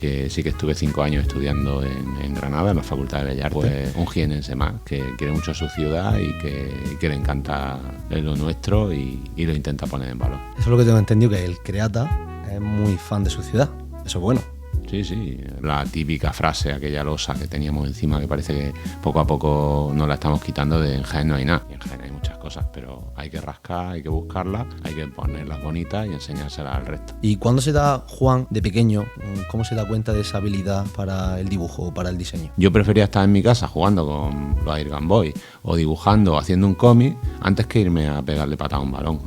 Que sí que estuve 5 años estudiando en Granada, en la Facultad de Bellas Artes. Pues un jienense más, que quiere mucho su ciudad y que le encanta lo nuestro y lo intenta poner en valor. Eso es lo que tengo entendido, que el creata es muy fan de su ciudad. Eso es bueno. Sí, la típica frase, aquella losa que teníamos encima, que parece que poco a poco nos la estamos quitando de en Jaén no hay nada. Y en Jaén hay muchas cosas, pero hay que rascar, hay que buscarlas, hay que ponerlas bonitas y enseñárselas al resto. ¿Y cuándo se da Juan de pequeño? ¿Cómo se da cuenta de esa habilidad para el dibujo o para el diseño? Yo prefería estar en mi casa jugando con los Air Gun Boy o dibujando o haciendo un cómic antes que irme a pegarle patada a un balón,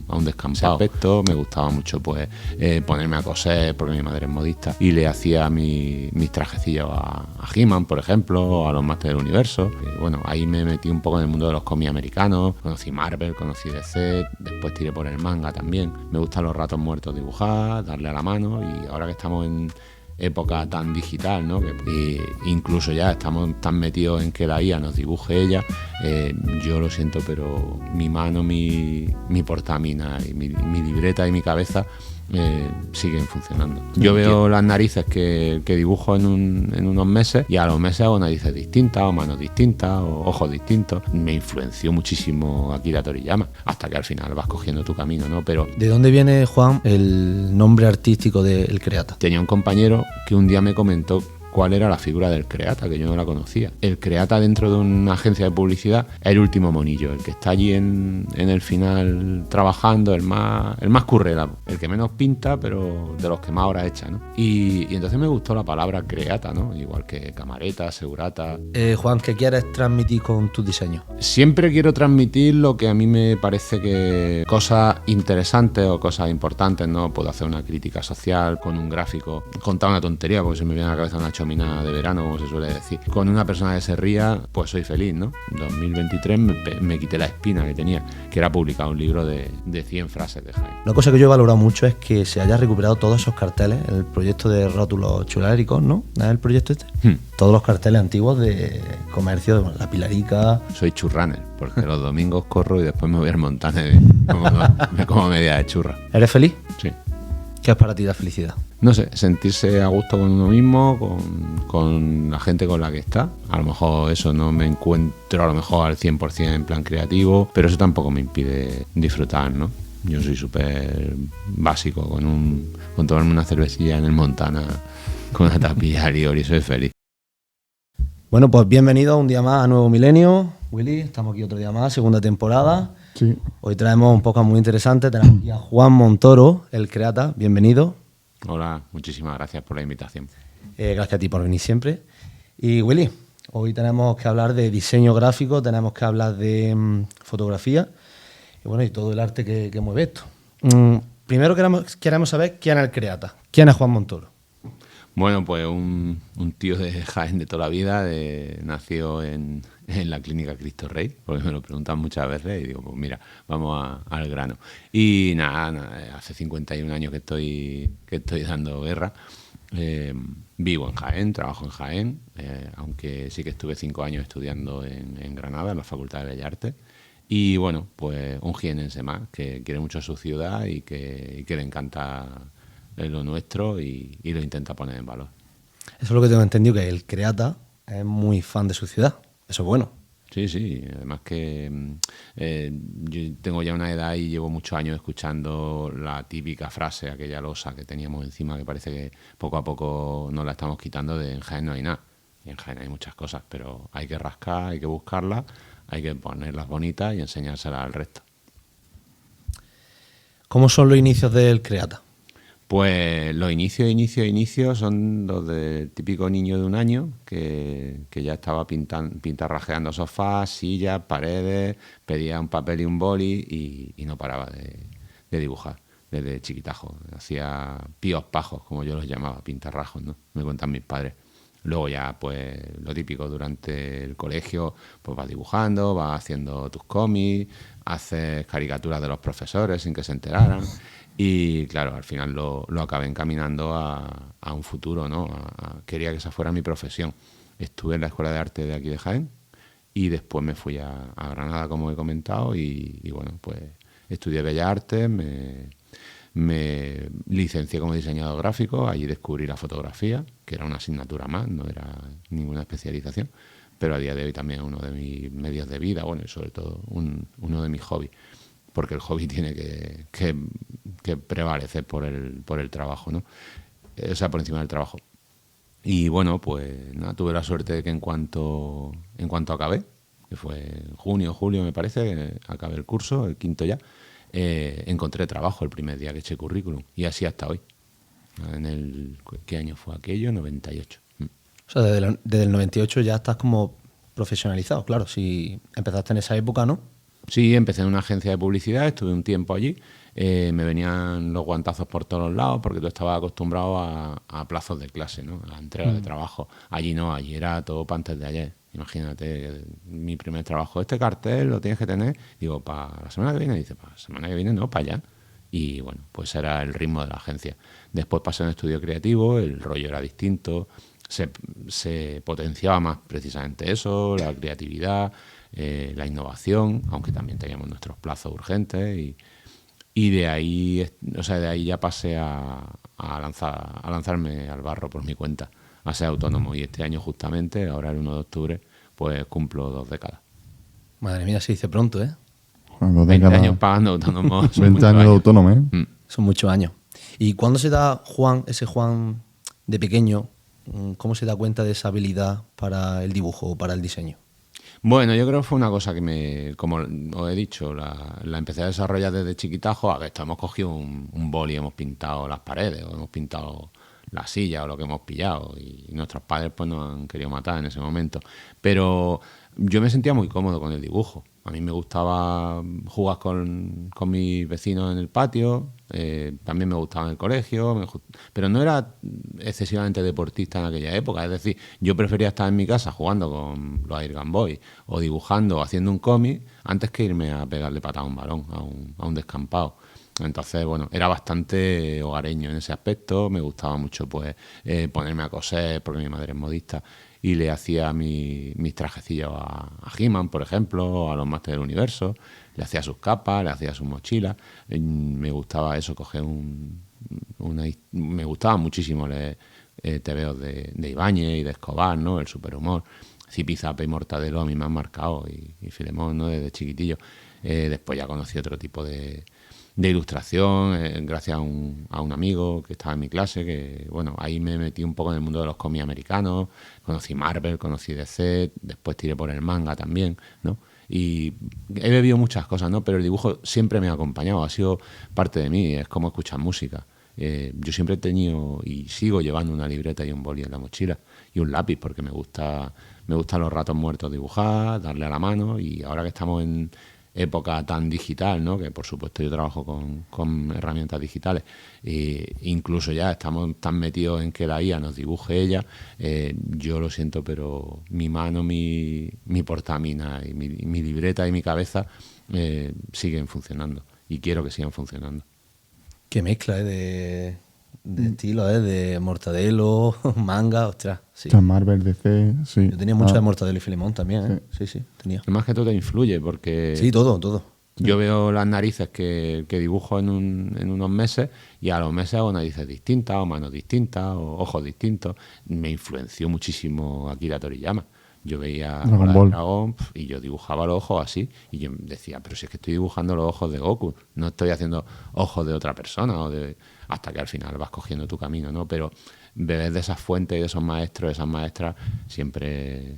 a un descampado. En ese aspecto me gustaba mucho pues ponerme a coser, porque mi madre es modista, y le hacía mis trajecillos a He-Man, por ejemplo, o a los Masters del Universo. Y bueno, ahí me metí un poco en el mundo de los cómics americanos, conocí Marvel, conocí DC, después tiré por el manga también. Me gustan los ratos muertos dibujar, darle a la mano, y ahora que estamos en época tan digital, ¿no? Que incluso ya estamos tan metidos en que la IA nos dibuje ella, yo lo siento, pero mi mano, mi portamina y mi libreta y mi cabeza siguen funcionando. Yo veo las narices que dibujo en unos meses, y a los meses hago narices distintas, o manos distintas, o ojos distintos. Me influenció muchísimo Akira Toriyama, hasta que al final vas cogiendo tu camino, ¿no? Pero ¿de dónde viene, Juan, el nombre artístico del creata? tenía un compañero que un día me comentó cuál era la figura del creata, que yo no la conocía. El creata dentro de una agencia de publicidad es el último monillo, el que está allí en el final trabajando, el más currela, el que menos pinta, pero de los que más horas echa, ¿no? Y entonces me gustó la palabra creata, ¿no? Igual que camareta, segurata. Juan, ¿qué quieres transmitir con tus diseños? Siempre quiero transmitir lo que a mí me parece que cosas interesantes o cosas importantes, ¿no? Puedo hacer una crítica social con un gráfico, contar una tontería, porque se me viene a la cabeza una chomina de verano, como se suele decir. Con una persona que se ría, pues soy feliz, ¿no? En 2023 me quité la espina que tenía, que era publicar un libro de 100 frases de Jaén. Una cosa que yo he valorado mucho es que se haya recuperado todos esos carteles, el proyecto de rótulos chuléricos, ¿no? ¿Es el proyecto este? Todos los carteles antiguos de comercio, de la Pilarica. Soy churrunner, porque los domingos corro y después me voy al Montana me como media de churra. ¿Eres feliz? Sí. ¿Qué es para ti la felicidad? No sé, sentirse a gusto con uno mismo, con la gente con la que está. A lo mejor eso no me encuentro a lo mejor al 100% en plan creativo, pero eso tampoco me impide disfrutar, ¿no? Yo soy súper básico, con tomarme una cervecilla en el Montana, con una tapilla y soy feliz. Bueno, pues bienvenido un día más a Nuevo Milenio. Willy, estamos aquí otro día más, segunda temporada. Sí. Hoy traemos un podcast muy interesante. Tenemos aquí a Juan Montoro, el creata. Bienvenido. Hola, muchísimas gracias por la invitación. Gracias a ti por venir siempre. Y Willy, hoy tenemos que hablar de diseño gráfico, tenemos que hablar de fotografía y bueno, y todo el arte que mueve esto. Primero queremos saber quién es el creata, quién es Juan Montoro. Bueno, pues un tío de Jaén de toda la vida, nació en la clínica Cristo Rey, porque me lo preguntan muchas veces y digo, pues mira, vamos al grano. Y nada, hace 51 años que estoy dando guerra. Vivo en Jaén, trabajo en Jaén, aunque sí que estuve 5 años estudiando en Granada, en la Facultad de Bellas Artes. Y bueno, pues un jienense más, que quiere mucho su ciudad y que le encanta lo nuestro y lo intenta poner en valor. Eso es lo que tengo entendido, que el creata es muy fan de su ciudad. Eso es bueno. Sí, además que yo tengo ya una edad y llevo muchos años escuchando la típica frase, aquella losa que teníamos encima, que parece que poco a poco nos la estamos quitando de en Jaén no hay nada. Y en Jaén hay muchas cosas, pero hay que rascar, hay que buscarlas, hay que ponerlas bonitas y enseñárselas al resto. ¿Cómo son los inicios del creata? Pues los inicios son los del típico niño de un año que ya estaba pintarrajeando sofás, sillas, paredes, pedía un papel y un boli y no paraba de dibujar desde chiquitajo. Hacía píos pajos, como yo los llamaba, pintarrajos, ¿no? Me cuentan mis padres. Luego ya, pues, lo típico, durante el colegio, pues vas dibujando, vas haciendo tus cómics, haces caricaturas de los profesores sin que se enteraran. Y claro, al final lo acabé encaminando a un futuro, ¿no? Quería que esa fuera mi profesión. Estuve en la Escuela de Arte de aquí de Jaén y después me fui a Granada, como he comentado, y bueno, pues estudié Bellas Artes, me licencié como diseñador gráfico, allí descubrí la fotografía, que era una asignatura más, no era ninguna especialización, pero a día de hoy también es uno de mis medios de vida, bueno, y sobre todo uno de mis hobbies, porque el hobby tiene que prevalecer por el trabajo, ¿no? O sea, por encima del trabajo. Y bueno, pues nada, tuve la suerte de que en cuanto acabé, que fue en junio, julio me parece, acabé el curso, el quinto ya, encontré trabajo el primer día que eché currículum, y así hasta hoy. ¿Qué año fue aquello? 98. O sea, desde el 98 ya estás como profesionalizado, claro, si empezaste en esa época, ¿no? Sí, empecé en una agencia de publicidad, estuve un tiempo allí, me venían los guantazos por todos los lados porque tú estabas acostumbrado a plazos de clase, ¿no? A entrega de trabajo. Allí no, allí era todo para antes de ayer. Imagínate, mi primer trabajo, este cartel lo tienes que tener, digo, para la semana que viene, dice, para la semana que viene no, para allá. Y bueno, pues era el ritmo de la agencia. Después pasé a un estudio creativo, el rollo era distinto, se potenciaba más precisamente eso, la creatividad, la innovación, aunque también teníamos nuestros plazos urgentes y de ahí, o sea, de ahí ya pasé a lanzarme al barro por mi cuenta, a ser autónomo. Y este año justamente, ahora el 1 de octubre, pues cumplo 2 décadas. Madre mía, se dice pronto, ¿eh? 20 años pagando autónomo. 20 años de autónomo, ¿eh? Son muchos años. ¿Y cuándo se da ese Juan de pequeño, cómo se da cuenta de esa habilidad para el dibujo o para el diseño? Bueno, yo creo que fue una cosa que como os he dicho, la empecé a desarrollar desde chiquitajo. A ver, hemos cogido un boli y hemos pintado las paredes, o hemos pintado la silla o lo que hemos pillado, y nuestros padres pues nos han querido matar en ese momento. Pero yo me sentía muy cómodo con el dibujo. A mí me gustaba jugar con mis vecinos en el patio, también me gustaba en el colegio, pero no era excesivamente deportista en aquella época. Es decir, yo prefería estar en mi casa jugando con los Air Gun Boy o dibujando o haciendo un cómic antes que irme a pegarle patada a un balón, a un descampado. Entonces, bueno, era bastante hogareño en ese aspecto. Me gustaba mucho pues ponerme a coser, porque mi madre es modista, y le hacía mis trajecillos a He-Man, por ejemplo, o a los Masters del Universo. Le hacía sus capas, le hacía sus mochilas. Me gustaba eso, coger me gustaba muchísimo leer tebeos de Ibáñez y de Escobar, ¿no? El superhumor. Zipizape y Mortadelo a mí me han marcado, y Filemón, ¿no? Desde chiquitillo. Después ya conocí otro tipo de ilustración, gracias a un amigo que estaba en mi clase, que bueno, ahí me metí un poco en el mundo de los cómics americanos, conocí Marvel, conocí DC, después tiré por el manga también, ¿no? Y he bebido muchas cosas, ¿no? Pero el dibujo siempre me ha acompañado, ha sido parte de mí, es como escuchar música. Yo siempre he tenido y sigo llevando una libreta y un boli en la mochila y un lápiz, porque me gustan los ratos muertos dibujar, darle a la mano, y ahora que estamos en época tan digital, ¿no? Que por supuesto yo trabajo con herramientas digitales, incluso ya estamos tan metidos en que la IA nos dibuje ella, yo lo siento, pero mi mano, mi portamina y mi libreta y mi cabeza siguen funcionando, y quiero que sigan funcionando. Qué mezcla de estilo, de Mortadelo, manga, ostras. Sí. Marvel, DC, sí. Yo tenía mucho de Mortadelo y Filemón también, ¿eh? Sí, tenía. Además que todo te influye, porque... Sí, todo. Yo veo las narices que dibujo en unos meses, y a los meses hago narices distintas, o manos distintas, o ojos distintos. Me influenció muchísimo Akira Toriyama. Yo veía Dragón y yo dibujaba los ojos así, y yo decía, pero si es que estoy dibujando los ojos de Goku, no estoy haciendo ojos de otra persona, hasta que al final vas cogiendo tu camino, ¿no? Pero beber de esas fuentes y de esos maestros, de esas maestras, siempre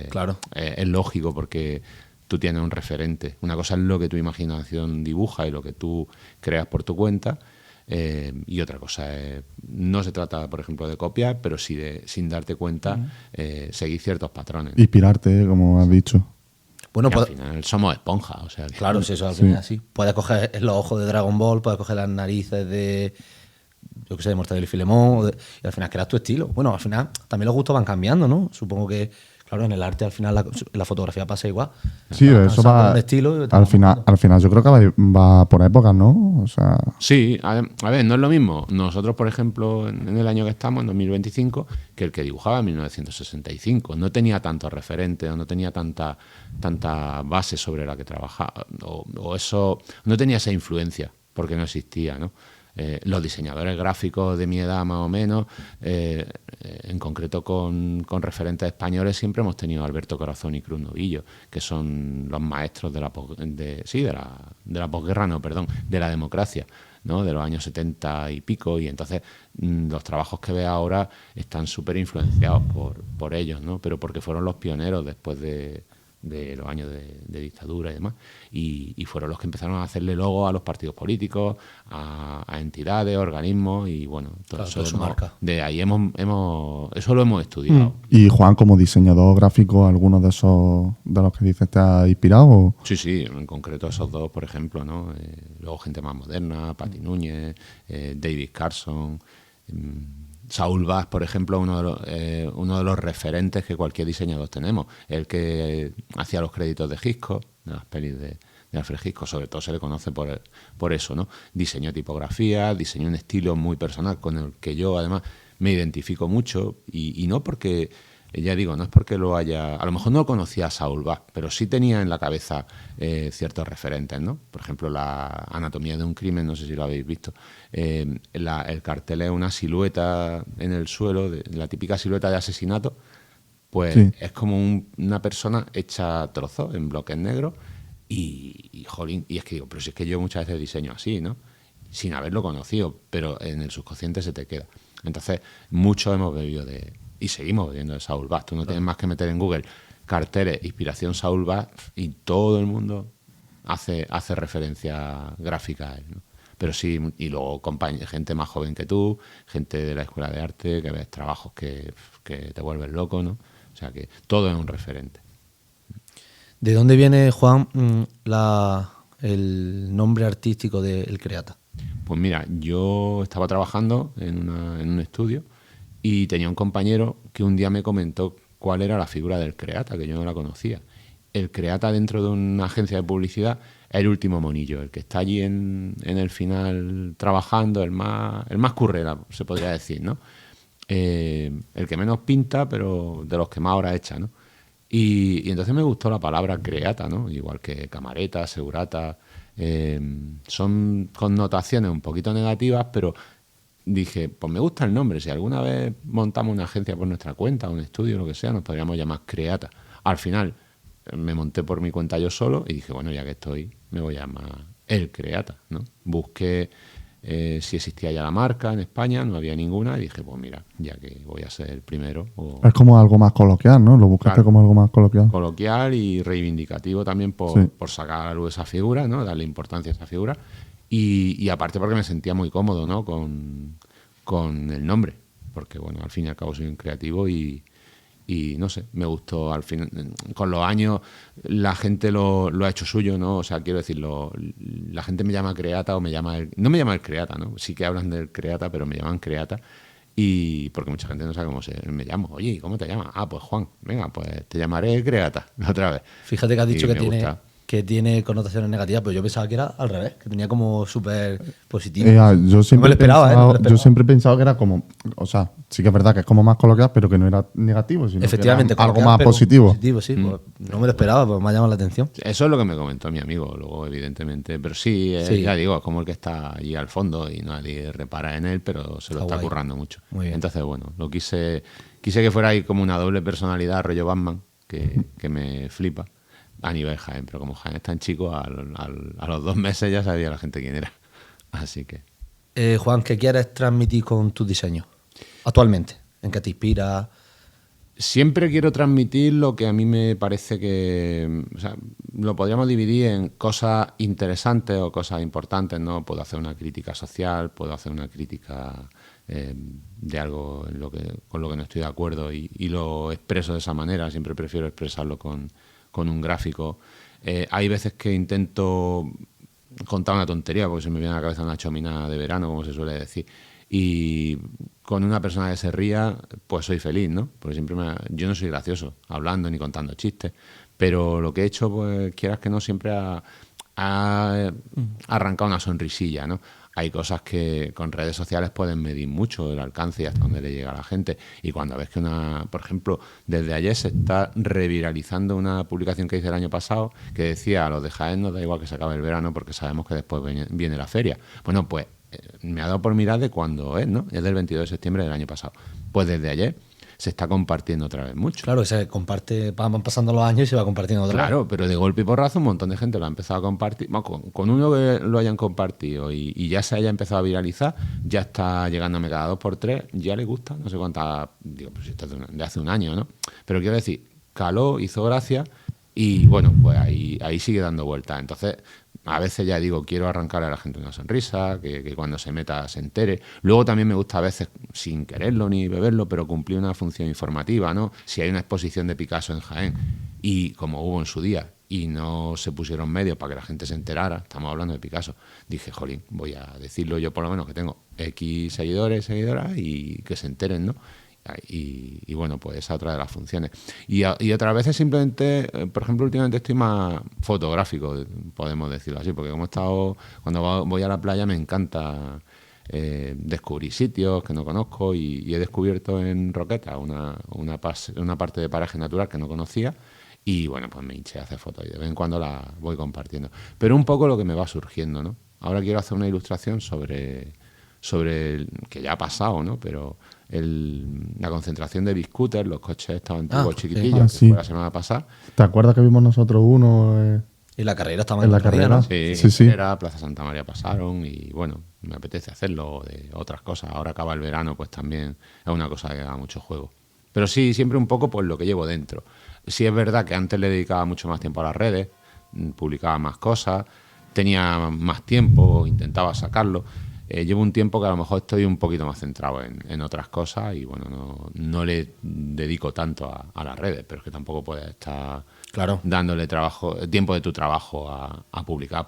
claro. Es lógico, porque tú tienes un referente. Una cosa es lo que tu imaginación dibuja y lo que tú creas por tu cuenta, y otra cosa es, no se trata, por ejemplo, de copiar, pero sí sin darte cuenta, seguir ciertos patrones. Inspirarte, como has dicho. Bueno, al final somos esponjas, o sea que... Claro, si eso al final sí. Puedes coger los ojos de Dragon Ball, puedes coger las narices de, yo qué sé, de Mortadelo y Filemón, y al final creas tu estilo. Bueno, al final también los gustos van cambiando, ¿no? Supongo que, claro, en el arte al final la fotografía pasa igual. Sí, eso va un estilo, al final yo creo que va por épocas, ¿no? O sea... Sí, a ver, no es lo mismo nosotros, por ejemplo, en el año que estamos, en 2025, que el que dibujaba en 1965. No tenía tantos referentes, no tenía tanta base sobre la que trabajar, o eso, no tenía esa influencia, porque no existía, ¿no? Los diseñadores gráficos de mi edad más o menos, en concreto con referentes españoles, siempre hemos tenido a Alberto Corazón y Cruz Novillo, que son los maestros de la posguerra, no, perdón, de la democracia, ¿no? De los años 70 y pico, y entonces los trabajos que ves ahora están súper influenciados por ellos, ¿no? Pero porque fueron los pioneros después de los años de dictadura y demás, y fueron los que empezaron a hacerle logo a los partidos políticos, a entidades, organismos, y bueno, todo Claro, eso todo su marca. de ahí eso lo hemos estudiado. Y Juan, como diseñador gráfico, ¿alguno de esos de los que dices te ha inspirado? ¿O? Sí, en concreto esos dos, por ejemplo, ¿no? Luego gente más moderna, Pati Núñez, David Carson, Saúl Vaz, por ejemplo, uno de los referentes que cualquier diseñador tenemos. El que hacía los créditos de Hitchcock, de las pelis de Alfred Hitchcock, sobre todo se le conoce por eso, ¿no? Diseñó tipografía, diseñó un estilo muy personal con el que yo además me identifico mucho, y no porque, ya digo, no es porque lo haya... A lo mejor no conocía a Saúl Vaz, pero sí tenía en la cabeza ciertos referentes, ¿no? Por ejemplo, la Anatomía de un crimen, no sé si lo habéis visto. El cartel es una silueta en el suelo, la típica silueta de asesinato, pues Sí. es como una persona hecha a trozos en bloques negros, y jolín, y es que digo, pero si es que yo muchas veces diseño así, ¿no? Sin haberlo conocido, pero en el subconsciente se te queda. Entonces, muchos hemos bebido y seguimos bebiendo de Saúl Vaz. Tú no tienes más que meter en Google carteles, inspiración Saúl Vaz, y todo el mundo hace referencia gráfica a él, ¿no? Pero sí, y luego gente más joven que tú, gente de la escuela de arte, que ves trabajos que te vuelven loco, ¿no? O sea que todo es un referente. ¿De dónde viene, Juan, el nombre artístico de El Creata? Pues mira, yo estaba trabajando en un estudio y tenía un compañero que un día me comentó cuál era la figura del Creata, que yo no la conocía. El Creata dentro de una agencia de publicidad es el último monillo, el que está allí en el final trabajando, el más currera, se podría decir, ¿no? El que menos pinta, pero de los que más horas echa, ¿no? Y entonces me gustó la palabra Creata, ¿no? Igual que camareta, segurata, son connotaciones un poquito negativas, pero dije, pues me gusta el nombre. Si alguna vez montamos una agencia por nuestra cuenta, un estudio, lo que sea, nos podríamos llamar Creata. Al final me monté por mi cuenta yo solo y dije, bueno, ya que estoy, me voy a llamar El Creata, ¿no? Busqué si existía ya la marca en España, no había ninguna, y dije, pues mira, ya que voy a ser el primero. Es como algo más coloquial, ¿no? Lo buscaste, claro, como algo más coloquial. Coloquial y reivindicativo también por sacar a la luz esa figura, ¿no? Darle importancia a esa figura. Y aparte porque me sentía muy cómodo, ¿no? Con el nombre. Porque, bueno, al fin y al cabo soy un creativo y no sé, me gustó. Al fin, con los años la gente lo ha hecho suyo, ¿no? O sea, quiero decirlo, la gente me llama Creata o no me llama el Creata, ¿no? Sí que hablan del Creata, pero me llaman Creata. Y porque mucha gente no sabe cómo me llamo. Oye, ¿y cómo te llamas? Ah, pues Juan. Venga, pues te llamaré Creata otra vez. Fíjate que has dicho que tiene connotaciones negativas, pero yo pensaba que era al revés, que tenía como súper positivo. Yo siempre no me lo esperaba, yo siempre he pensado que era como, o sea, sí que es verdad que es como más coloquial, pero que no era negativo, sino efectivamente, que era algo más positivo. Sí, pues no me lo esperaba, pues me ha llamado la atención. Eso es lo que me comentó mi amigo, luego evidentemente, pero sí, ya digo, es como el que está allí al fondo y nadie repara en él, pero se lo está currando mucho. Entonces, bueno, lo quise que fuera ahí como una doble personalidad, rollo Batman, que me flipa. A nivel Jaén, pero como Jaén es tan chico, a los 2 meses ya sabía la gente quién era. Así que... Juan, ¿qué quieres transmitir con tus diseños actualmente? ¿En qué te inspira? Siempre quiero transmitir lo que a mí me parece que... O sea, lo podríamos dividir en cosas interesantes o cosas importantes, ¿no? Puedo hacer una crítica social, puedo hacer una crítica de algo con lo que no estoy de acuerdo y lo expreso de esa manera. Siempre prefiero expresarlo con un gráfico. Hay veces que intento contar una tontería porque se me viene a la cabeza una chomina de verano, como se suele decir, y con una persona que se ría, pues soy feliz, ¿no? Porque siempre yo no soy gracioso hablando ni contando chistes, pero lo que he hecho, pues quieras que no, siempre ha arrancado una sonrisilla, ¿no? Hay cosas que con redes sociales pueden medir mucho el alcance y hasta dónde le llega a la gente. Y cuando ves que por ejemplo, desde ayer se está reviralizando una publicación que hice el año pasado que decía, a los de Jaén nos da igual que se acabe el verano porque sabemos que después viene la feria. Bueno, pues me ha dado por mirar de cuándo es, ¿no? Es del 22 de septiembre del año pasado. Pues desde ayer se está compartiendo otra vez mucho. Claro, se comparte, van pasando los años y se va compartiendo otra vez. Claro, pero de golpe y porrazo un montón de gente lo ha empezado a compartir. Bueno, con uno que lo hayan compartido y ya se haya empezado a viralizar, ya está llegándome cada 2 por 3, ya le gusta, no sé cuántas, digo, pues esto es de hace un año, ¿no? Pero quiero decir, caló, hizo gracia y bueno, pues ahí sigue dando vueltas. Entonces, a veces ya digo, quiero arrancarle a la gente una sonrisa, que cuando se meta se entere. Luego también me gusta a veces, sin quererlo ni beberlo, pero cumplir una función informativa, ¿no? Si hay una exposición de Picasso en Jaén, y como hubo en su día, y no se pusieron medios para que la gente se enterara, estamos hablando de Picasso, dije, jolín, voy a decirlo yo por lo menos, que tengo X seguidores, seguidoras, y que se enteren, ¿no? Y bueno, pues esa es otra de las funciones. Y otras veces simplemente, por ejemplo, últimamente estoy más fotográfico, podemos decirlo así, porque como he estado, cuando voy a la playa me encanta descubrir sitios que no conozco y he descubierto en Roqueta una parte de paraje natural que no conocía y bueno, pues me hinché a hacer fotos y de vez en cuando las voy compartiendo. Pero un poco lo que me va surgiendo, ¿no? Ahora quiero hacer una ilustración sobre que ya ha pasado, ¿no? Pero la concentración de biscooters, los coches estos antiguos chiquitillos, sí. que fue la semana pasada. ¿Te acuerdas que vimos nosotros uno? Y la carrera estaba en la carrera, ¿no? Sí. Era Plaza Santa María pasaron y bueno, me apetece hacerlo de otras cosas. Ahora acaba el verano, pues también es una cosa que da mucho juego. Pero sí, siempre un poco pues lo que llevo dentro. Sí es verdad que antes le dedicaba mucho más tiempo a las redes, publicaba más cosas, tenía más tiempo, intentaba sacarlo. Llevo un tiempo que a lo mejor estoy un poquito más centrado en otras cosas y bueno, no le dedico tanto a las redes, pero es que tampoco puedes estar dándole tiempo de tu trabajo a publicar,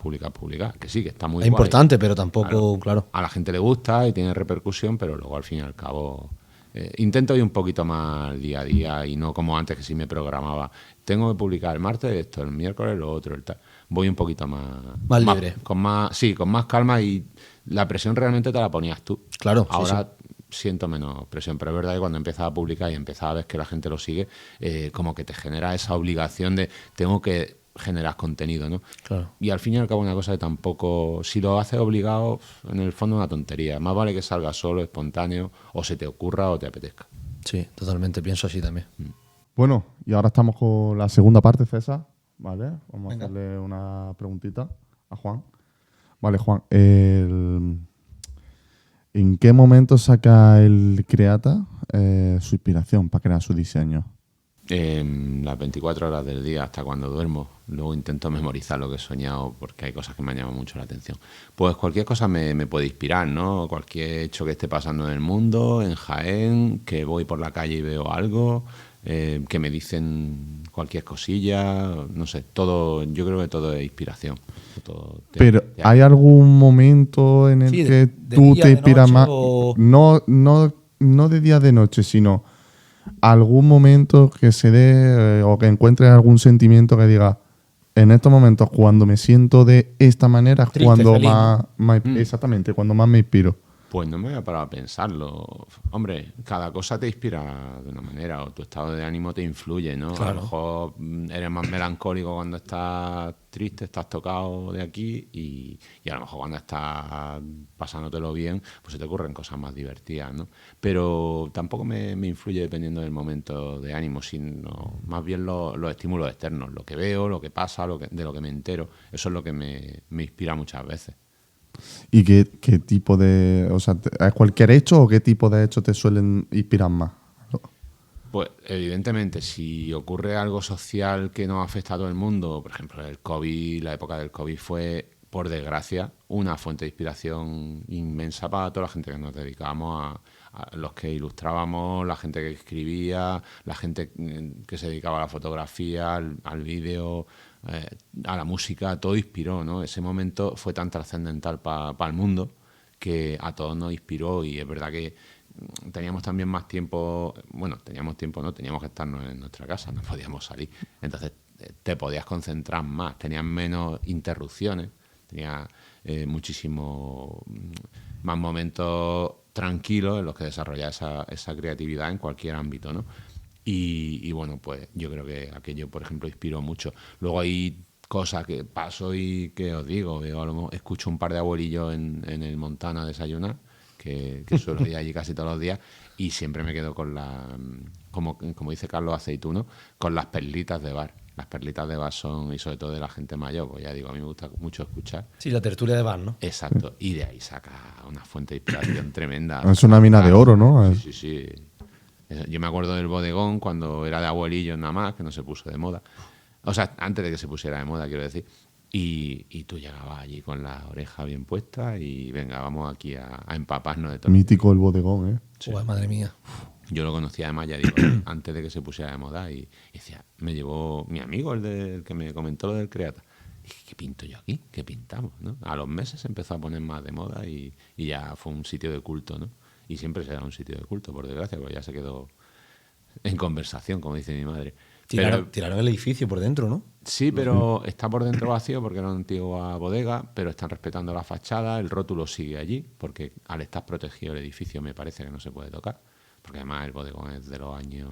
que sí, que está muy es guay. importante, pero tampoco, claro. A la gente le gusta y tiene repercusión, pero luego al fin y al cabo intento ir un poquito más día a día y no como antes que sí me programaba. Tengo que publicar el martes esto, el miércoles lo otro, el tal. Voy un poquito más libre. Con más calma y la presión realmente te la ponías tú. Claro. Ahora siento menos presión, pero es verdad que cuando empiezas a publicar y empiezas a ver que la gente lo sigue, como que te genera esa obligación de tengo que generar contenido, ¿no? Claro. Y al fin y al cabo una cosa que tampoco, si lo haces obligado, en el fondo es una tontería. Más vale que salga solo, espontáneo, o se te ocurra o te apetezca. Sí, totalmente, pienso así también. Bueno, y ahora estamos con la segunda parte, César, ¿vale? Vamos a hacerle una preguntita a Juan. Vale, Juan, ¿en qué momento saca el Creata su inspiración para crear su diseño? Las 24 horas del día hasta cuando duermo. Luego intento memorizar lo que he soñado porque hay cosas que me han llamado mucho la atención. Pues cualquier cosa me puede inspirar, ¿no? Cualquier hecho que esté pasando en el mundo, en Jaén, que voy por la calle y veo algo, que me dicen cualquier cosilla, no sé, todo. Yo creo que todo es inspiración. Pero ¿hay algún momento en el que tú te inspiras más? No de día de noche, sino algún momento que se dé o que encuentres algún sentimiento que diga en estos momentos cuando me siento de esta manera es cuando feliz, más exactamente, cuando más me inspiro. Pues no me voy a parar a pensarlo. Hombre, cada cosa te inspira de una manera o tu estado de ánimo te influye, ¿no? Claro. A lo mejor eres más melancólico cuando estás triste, estás tocado de aquí y a lo mejor cuando estás pasándotelo bien, pues se te ocurren cosas más divertidas, ¿no? Pero tampoco me influye dependiendo del momento de ánimo, sino más bien los estímulos externos, lo que veo, lo que pasa, de lo que me entero. Eso es lo que me inspira muchas veces. ¿Y qué tipo de... O sea, ¿es cualquier hecho o qué tipo de hechos te suelen inspirar más? Pues evidentemente, si ocurre algo social que nos afecta a todo el mundo, por ejemplo, el COVID, la época del COVID fue, por desgracia, una fuente de inspiración inmensa para toda la gente que nos dedicábamos a los que ilustrábamos, la gente que escribía, la gente que se dedicaba a la fotografía, al vídeo, a la música, todo inspiró, ¿no? Ese momento fue tan trascendental para el mundo que a todos nos inspiró y es verdad que teníamos también más tiempo, teníamos que estarnos en nuestra casa, no podíamos salir, entonces te podías concentrar más, tenías menos interrupciones, tenías muchísimo más momentos tranquilos en los que desarrollar esa creatividad en cualquier ámbito, ¿no? Y bueno, pues yo creo que aquello, por ejemplo, inspiró mucho. Luego hay cosa que paso y que os digo, escucho un par de abuelillos en el Montana desayunar, que suelo ir allí casi todos los días, y siempre me quedo con como dice Carlos Aceituno, con las perlitas de bar. Las perlitas de bar son, y sobre todo de la gente mayor, pues ya digo, a mí me gusta mucho escuchar. Sí, la tertulia de bar, ¿no? Exacto, y de ahí saca una fuente de inspiración tremenda. Es una mina de oro, ¿no? Sí. Yo me acuerdo del bodegón cuando era de abuelillos nada más, que no se puso de moda. O sea, antes de que se pusiera de moda, quiero decir. Y tú llegabas allí con la oreja bien puesta y venga, vamos aquí a empaparnos de todo. Mítico el bodegón, ¿eh? Sí. Uy, madre mía. Yo lo conocía además, ya digo, antes de que se pusiera de moda y decía, me llevó mi amigo, el que me comentó lo del Creata. Dije, ¿qué pinto yo aquí? ¿Qué pintamos? ¿No? A los meses se empezó a poner más de moda y ya fue un sitio de culto, ¿no? Y siempre será un sitio de culto, por desgracia, porque ya se quedó en conversación, como dice mi madre. Tiraron el edificio por dentro, ¿no? Sí, pero está por dentro vacío porque era una antigua bodega, pero están respetando la fachada, el rótulo sigue allí, porque al estar protegido el edificio me parece que no se puede tocar, porque además el bodegón es de los años,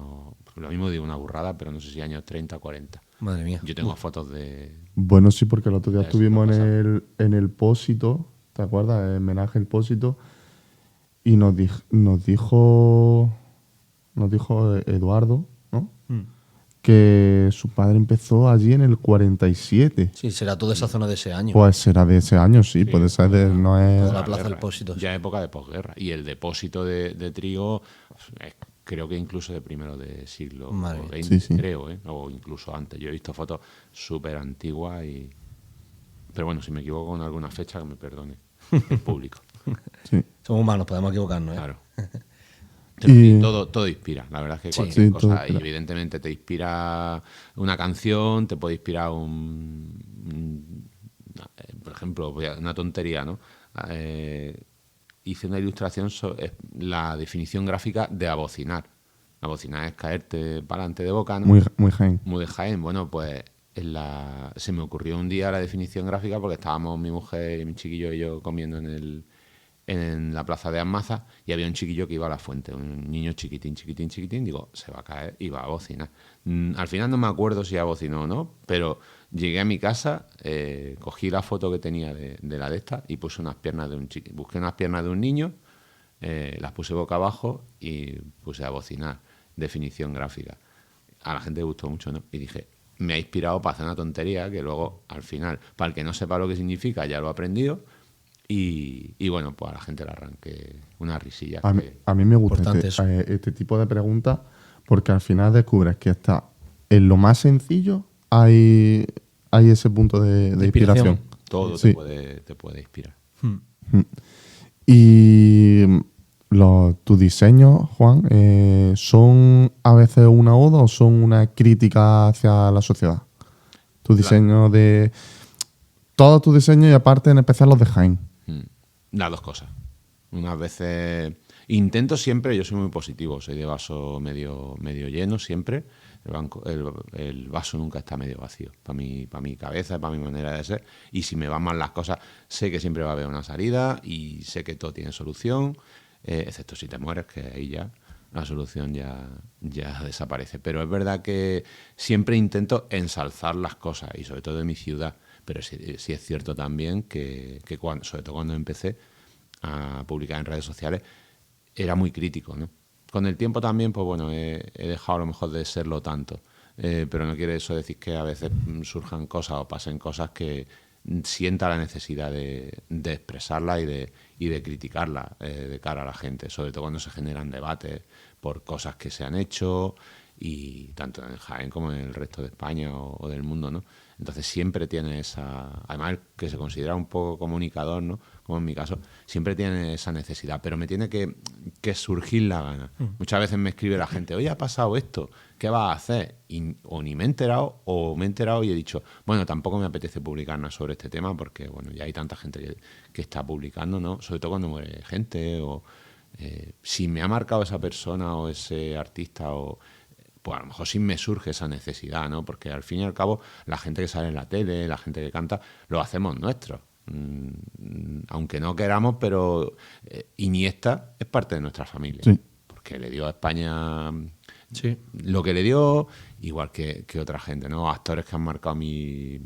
lo mismo digo una burrada, pero no sé si años 30 o 40. Madre mía. Yo tengo fotos de... Bueno, sí, porque el otro día estuvimos en el Pósito, ¿te acuerdas? El homenaje al Pósito, y nos dijo Eduardo, ¿no? Que su padre empezó allí en el 47. Sí, será toda esa zona de ese año. Pues será de ese año, sí, puede ser no es... Toda la plaza del Pósito. Ya época de posguerra. Y el depósito de trigo, creo que incluso de primero de siglo XX, sí. creo, o incluso antes. Yo he visto fotos súper antiguas pero bueno, si me equivoco con alguna fecha, que me perdone el público. Sí. Somos humanos, podemos equivocarnos, ¿eh? Claro. Y todo inspira, la verdad es que cualquier cosa, claro. evidentemente te inspira una canción, te puede inspirar por ejemplo, una tontería, ¿no? Hice una ilustración sobre la definición gráfica de abocinar. Abocinar es caerte para adelante de boca, ¿no? Muy Jaén. Muy de Jaén. Bueno, pues se me ocurrió un día la definición gráfica porque estábamos mi mujer y mi chiquillo y yo comiendo en la plaza de Almaza y había un chiquillo que iba a la fuente, un niño chiquitín, digo, se va a caer y va a bocinar. Al final no me acuerdo si abocinó o no, pero llegué a mi casa, cogí la foto que tenía de la de esta y puse unas piernas busqué unas piernas de un niño, las puse boca abajo y puse a bocinar, definición gráfica. A la gente le gustó mucho, ¿no? Y dije, me ha inspirado para hacer una tontería que luego, al final, para el que no sepa lo que significa, ya lo ha aprendido. Y bueno, pues a la gente le arranque una risilla. A mí me gusta este tipo de preguntas porque al final descubres que está en lo más sencillo hay ese punto de inspiración. Todo te puede inspirar. Y tus diseños, Juan, ¿son a veces una oda o son una crítica hacia la sociedad? Tus diseños todos tus diseños y aparte en especial los de Jaén. Las dos cosas. Unas veces intento siempre, yo soy muy positivo, soy de vaso medio lleno siempre. El vaso nunca está medio vacío. Para mi cabeza, para mi manera de ser. Y si me van mal las cosas, sé que siempre va a haber una salida y sé que todo tiene solución, excepto si te mueres, que ahí ya la solución ya desaparece. Pero es verdad que siempre intento ensalzar las cosas y sobre todo de mi ciudad. Pero sí es cierto también que sobre todo cuando empecé a publicar en redes sociales, era muy crítico, ¿no? Con el tiempo también, pues bueno, he dejado a lo mejor de serlo tanto. Pero no quiere eso decir que a veces surjan cosas o pasen cosas que sienta la necesidad de expresarla y de criticarla de cara a la gente, sobre todo cuando se generan debates por cosas que se han hecho, y tanto en Jaén como en el resto de España o del mundo, ¿no? Entonces siempre tiene además que se considera un poco comunicador, ¿no? Como en mi caso, siempre tiene esa necesidad, pero me tiene que surgir la gana. Muchas veces me escribe la gente, oye, ha pasado esto, ¿qué vas a hacer? O ni me he enterado, o me he enterado y he dicho, bueno, tampoco me apetece publicar nada sobre este tema porque, bueno, ya hay tanta gente que está publicando, ¿no? Sobre todo cuando muere gente o si me ha marcado esa persona o ese artista pues a lo mejor sí me surge esa necesidad, ¿no? Porque al fin y al cabo la gente que sale en la tele, la gente que canta, lo hacemos nuestro. Aunque no queramos, pero Iniesta es parte de nuestra familia. Sí. Porque le dio a España lo que le dio, igual que otra gente, ¿no? Actores que han marcado mi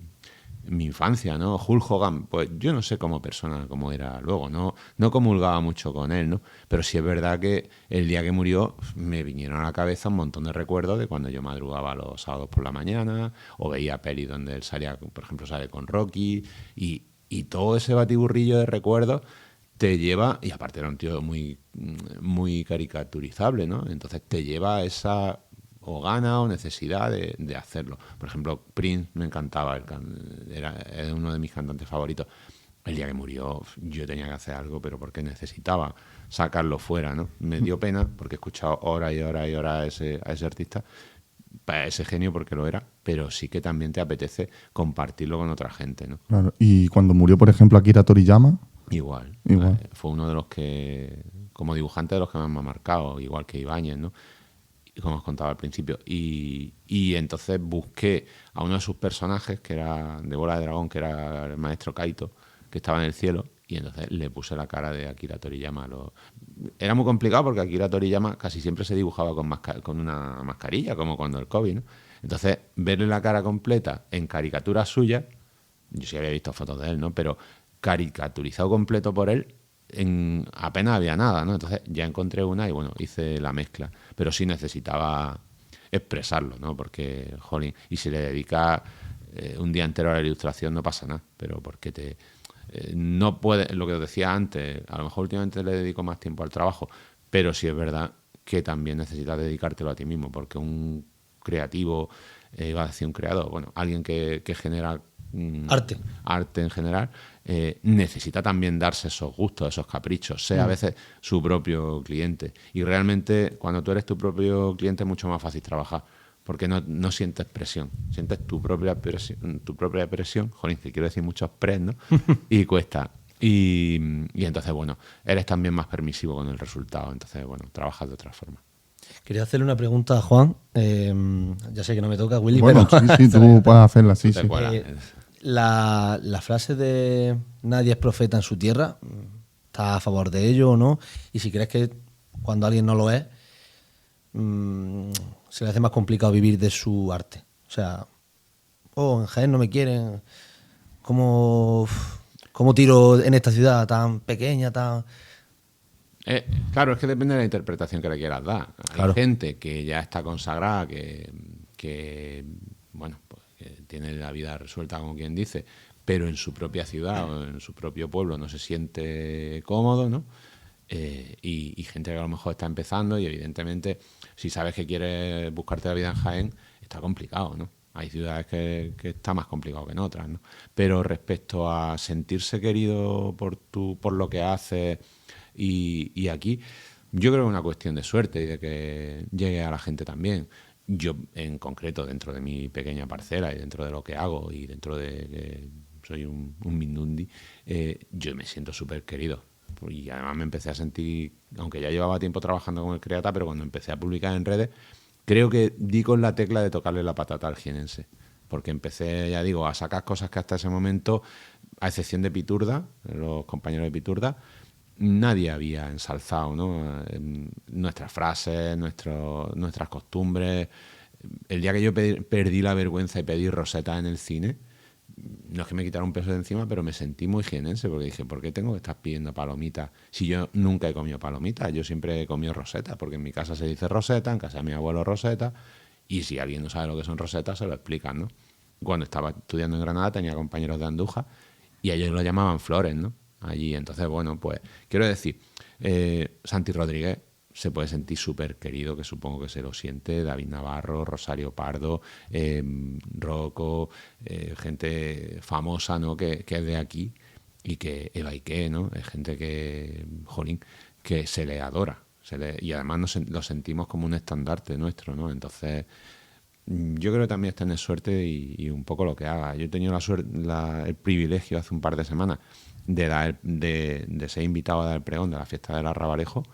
mi infancia, ¿no? Hulk Hogan, pues yo no sé como persona cómo era luego, no comulgaba mucho con él, ¿no? Pero sí es verdad que el día que murió me vinieron a la cabeza un montón de recuerdos de cuando yo madrugaba los sábados por la mañana o veía pelis donde él salía, por ejemplo, sale con Rocky y todo ese batiburrillo de recuerdos te lleva, y aparte era un tío muy, muy caricaturizable, ¿no? Entonces te lleva a esa o gana o necesidad de hacerlo. Por ejemplo, Prince me encantaba, era uno de mis cantantes favoritos. El día que murió yo tenía que hacer algo, pero porque necesitaba sacarlo fuera, ¿no? Me dio pena porque he escuchado horas y horas y horas a ese artista, a ese genio porque lo era, pero sí que también te apetece compartirlo con otra gente, ¿no? Claro. Y cuando murió, por ejemplo, Akira Toriyama... Igual. Fue uno de los que, como dibujante, de los que más me ha marcado, igual que Ibáñez, ¿no? Como os contaba al principio. Y entonces busqué a uno de sus personajes, que era de Bola de Dragón, que era el maestro Kaito, que estaba en el cielo, y entonces le puse la cara de Akira Toriyama. Era muy complicado porque Akira Toriyama casi siempre se dibujaba con una mascarilla, como cuando el COVID, ¿no? Entonces, verle la cara completa en caricaturas suyas, yo sí había visto fotos de él, ¿no? Pero caricaturizado completo por él, apenas había nada, ¿no? Entonces ya encontré una y bueno, hice la mezcla. Pero sí necesitaba expresarlo, ¿no? Porque, jolín, y si le dedicas un día entero a la ilustración no pasa nada, pero porque no puede, lo que os decía antes, a lo mejor últimamente le dedico más tiempo al trabajo, pero sí es verdad que también necesitas dedicártelo a ti mismo, porque un creativo, iba a decir un creador, bueno, alguien que genera arte en general, necesita también darse esos gustos, esos caprichos, sea a veces su propio cliente. Y realmente cuando tú eres tu propio cliente es mucho más fácil trabajar, porque no sientes presión, sientes tu propia presión, jolín, que quiero decir muchos pres, ¿no? Y cuesta. Y entonces, bueno, eres también más permisivo con el resultado, entonces, bueno, trabajas de otra forma. Quería hacerle una pregunta a Juan, ya sé que no me toca, Willy, bueno, pero... sí, tú puedes hacerla, sí. La frase de nadie es profeta en su tierra, ¿estás a favor de ello o no? Y si crees que cuando alguien no lo es, se le hace más complicado vivir de su arte. O sea, en Jaén no me quieren, ¿cómo tiro en esta ciudad tan pequeña, tan...? Claro, es que depende de la interpretación que le quieras dar. Hay gente que ya está consagrada, que bueno, pues, que tiene la vida resuelta, como quien dice, pero en su propia ciudad o en su propio pueblo no se siente cómodo, ¿no? Y gente que a lo mejor está empezando y evidentemente si sabes que quieres buscarte la vida en Jaén, está complicado, ¿no? Hay ciudades que está más complicado que en otras, ¿no? Pero respecto a sentirse querido por lo que haces y aquí, yo creo que es una cuestión de suerte y de que llegue a la gente también. Yo, en concreto, dentro de mi pequeña parcela y dentro de lo que hago y dentro de que soy un mindundi, yo me siento súper querido. Y además me empecé a sentir, aunque ya llevaba tiempo trabajando con el Creata, pero cuando empecé a publicar en redes, creo que di con la tecla de tocarle la patata al jienense. Porque empecé, ya digo, a sacar cosas que hasta ese momento, a excepción de Piturda, los compañeros de Piturda, nadie había ensalzado, ¿no? Nuestras frases, nuestras costumbres. El día que yo perdí la vergüenza y pedí roseta en el cine, no es que me quitara un peso de encima, pero me sentí muy jienense, porque dije, ¿por qué tengo que estar pidiendo palomitas? Si yo nunca he comido palomitas, yo siempre he comido roseta, porque en mi casa se dice roseta, en casa de mi abuelo roseta, y si alguien no sabe lo que son rosetas, se lo explican, ¿no? Cuando estaba estudiando en Granada tenía compañeros de Andújar y ellos lo llamaban flores, ¿no? Allí, entonces, bueno, pues quiero decir, Santi Rodríguez se puede sentir súper querido, que supongo que se lo siente, David Navarro, Rosario Pardo, Rocco, gente famosa, ¿no? Que es de aquí y que Eva Ike, ¿no? Es gente que, jolín, que se le adora y además lo sentimos como un estandarte nuestro, ¿no? Entonces, yo creo que también es tener suerte y un poco lo que haga. Yo he tenido el privilegio hace un par de semanas de ser invitado a dar el pregón de la fiesta del Arrabalejo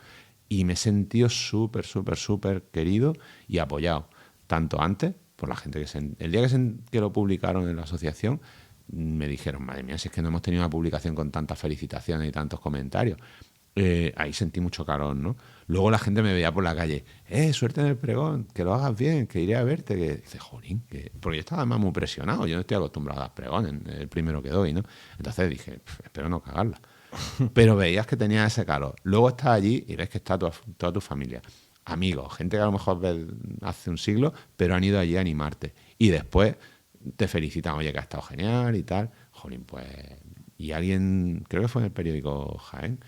y me he sentido súper, súper, súper querido y apoyado. Tanto antes, por la gente el día que lo publicaron en la asociación, me dijeron, madre mía, si es que no hemos tenido una publicación con tantas felicitaciones y tantos comentarios. ahí sentí mucho calor, ¿no? Luego la gente me veía por la calle, suerte en el pregón, que lo hagas bien, que iré a verte. Que dice, jolín, porque yo estaba además muy presionado, yo no estoy acostumbrado a dar pregones, el primero que doy, ¿no? Entonces dije, espero no cagarla. Pero veías que tenía ese calor. Luego estás allí y ves que está toda tu familia, amigos, gente que a lo mejor ves hace un siglo, pero han ido allí a animarte. Y después te felicitan, oye, que ha estado genial y tal. Jolín, pues... Y alguien, creo que fue en el periódico Jaén,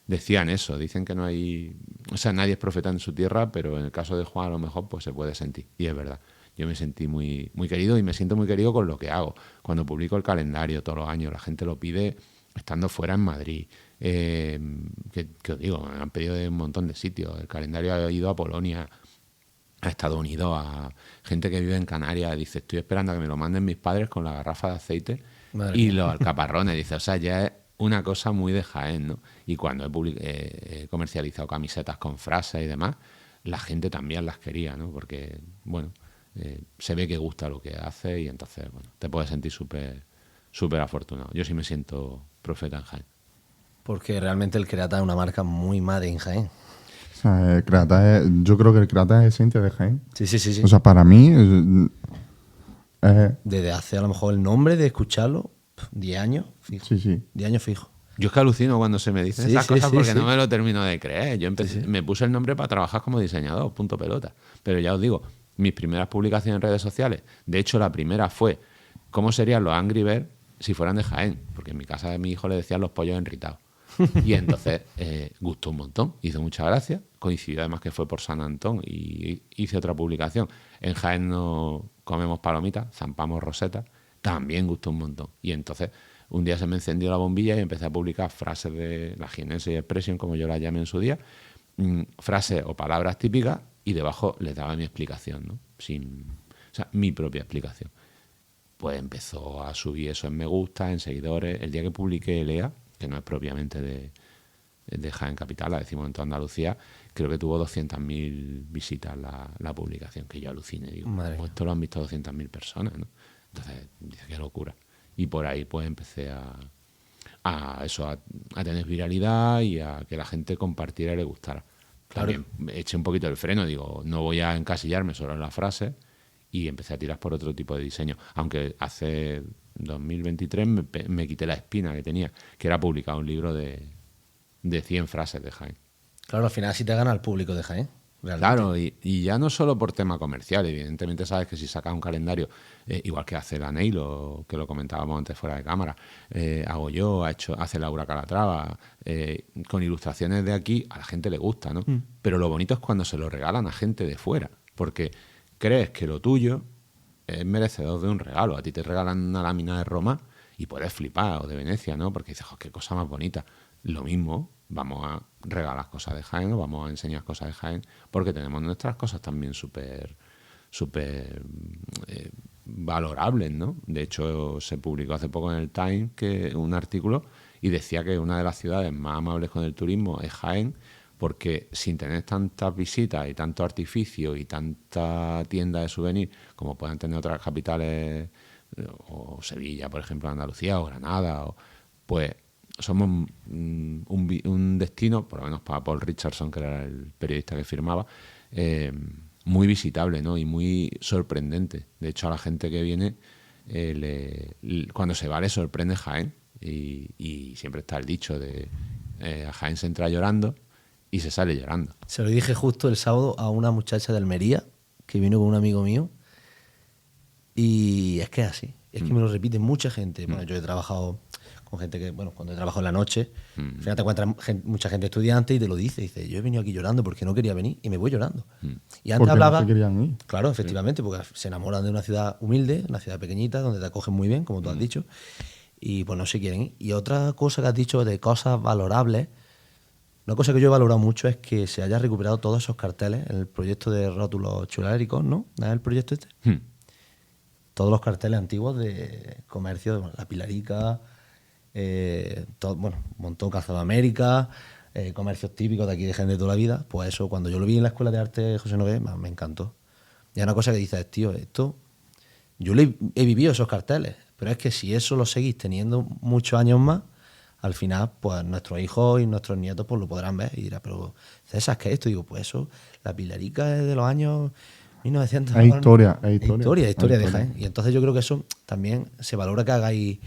decían eso, dicen que no hay... O sea, nadie es profeta en su tierra, pero en el caso de Juan a lo mejor pues se puede sentir. Y es verdad, yo me sentí muy, muy querido y me siento muy querido con lo que hago. Cuando publico el calendario todos los años, la gente lo pide estando fuera en Madrid. Que os digo, me han pedido de un montón de sitios. El calendario ha ido a Polonia, a Estados Unidos, a gente que vive en Canarias. Dice, estoy esperando a que me lo manden mis padres con la garrafa de aceite y los alcaparrones. Dice, o sea, ya es una cosa muy de Jaén, ¿no? Y cuando he comercializado camisetas con frases y demás, la gente también las quería, ¿no? Porque, bueno, se ve que gusta lo que hace y entonces, bueno, te puedes sentir súper afortunado. Yo sí me siento profeta en Jaén. Porque realmente el Creata es una marca muy made in Jaén. O sea, yo creo que el Creata es esencia de Jaén. Sí. O sea, para mí... Desde hace a lo mejor el nombre de escucharlo, 10 años fijo. Sí. 10 años fijo. Yo es que alucino cuando se me dicen esas cosas porque no me lo termino de creer. Yo me puse el nombre para trabajar como diseñador, punto pelota. Pero ya os digo, mis primeras publicaciones en redes sociales, de hecho la primera fue cómo serían los Angry Birds si fueran de Jaén, porque en mi casa de mi hijo le decían los pollos enritados. Y entonces gustó un montón, hizo mucha gracia, coincidió además que fue por San Antón y hice otra publicación. En Jaén no comemos palomitas, zampamos rosetas, también gustó un montón. Y entonces un día se me encendió la bombilla y empecé a publicar frases de la Genesis Expression, como yo la llamé en su día, frases o palabras típicas, y debajo les daba mi explicación, ¿no? O sea, mi propia explicación. Pues empezó a subir eso en me gusta, en seguidores. El día que publiqué Elea, que no es propiamente de Jaén Capital, la decimos en toda Andalucía, creo que tuvo 200.000 visitas la publicación, que yo aluciné. Digo, pues esto lo han visto 200.000 personas, ¿no? Entonces, dice, qué locura. Y por ahí pues empecé a tener viralidad y a que la gente compartiera y le gustara. Claro. También eché un poquito el freno, digo, no voy a encasillarme solo en la frase, y empecé a tirar por otro tipo de diseño. Aunque hace 2023 me quité la espina que tenía, que era publicar un libro de 100 frases de Jaén. Claro, al final sí te gana el público de Jaén. Realmente. Claro, y ya no solo por tema comercial, evidentemente sabes que si sacas un calendario, igual que hace la Neilo, que lo comentábamos antes fuera de cámara, hago yo, hace Laura Calatrava, con ilustraciones de aquí, a la gente le gusta, ¿no? Pero lo bonito es cuando se lo regalan a gente de fuera, porque crees que lo tuyo es merecedor de un regalo. A ti te regalan una lámina de Roma y puedes flipar, o de Venecia, ¿no? Porque dices, qué cosa más bonita. Lo mismo, vamos a regalar cosas de Jaén o vamos a enseñar cosas de Jaén, porque tenemos nuestras cosas también súper valorables, ¿no? De hecho, se publicó hace poco en el Times un artículo y decía que una de las ciudades más amables con el turismo es Jaén, porque sin tener tantas visitas y tanto artificio y tanta tienda de souvenir como puedan tener otras capitales, o Sevilla, por ejemplo, Andalucía, o Granada, pues somos un destino, por lo menos para Paul Richardson, que era el periodista que firmaba, muy visitable, ¿no? Y muy sorprendente. De hecho, a la gente que viene, cuando se va le sorprende Jaén, y siempre está el dicho de a Jaén se entra llorando y se sale llorando. Se lo dije justo el sábado a una muchacha de Almería que vino con un amigo mío, y es que es así, es que me lo repite mucha gente. Bueno, yo he trabajado con gente que, bueno, cuando he trabajado en la noche, al final te encuentras mucha gente estudiante y te lo dice, yo he venido aquí llorando porque no quería venir y me voy llorando. Y antes hablaba... No se querían ir. Claro, efectivamente, porque se enamoran de una ciudad humilde, una ciudad pequeñita, donde te acogen muy bien, como tú has dicho, y pues no se quieren ir. Y otra cosa que has dicho de cosas valorables, una cosa que yo he valorado mucho es que se haya recuperado todos esos carteles en el proyecto de rótulos chuléricos, ¿no? ¿No es el proyecto este? Todos los carteles antiguos de comercio, bueno, La Pilarica, un montón, Calzado América, comercios típicos de aquí de gente de toda la vida. Pues eso, cuando yo lo vi en la Escuela de Arte de José Nogués, me encantó. Y es una cosa que dices, tío, esto... Yo he vivido esos carteles, pero es que si eso lo seguís teniendo muchos años más, al final, pues nuestros hijos y nuestros nietos pues lo podrán ver y dirán, pero César, ¿qué es esto? Digo, pues eso, la Pilarica es de los años 1900. Hay historia de Jaén. Y entonces yo creo que eso también se valora que hagáis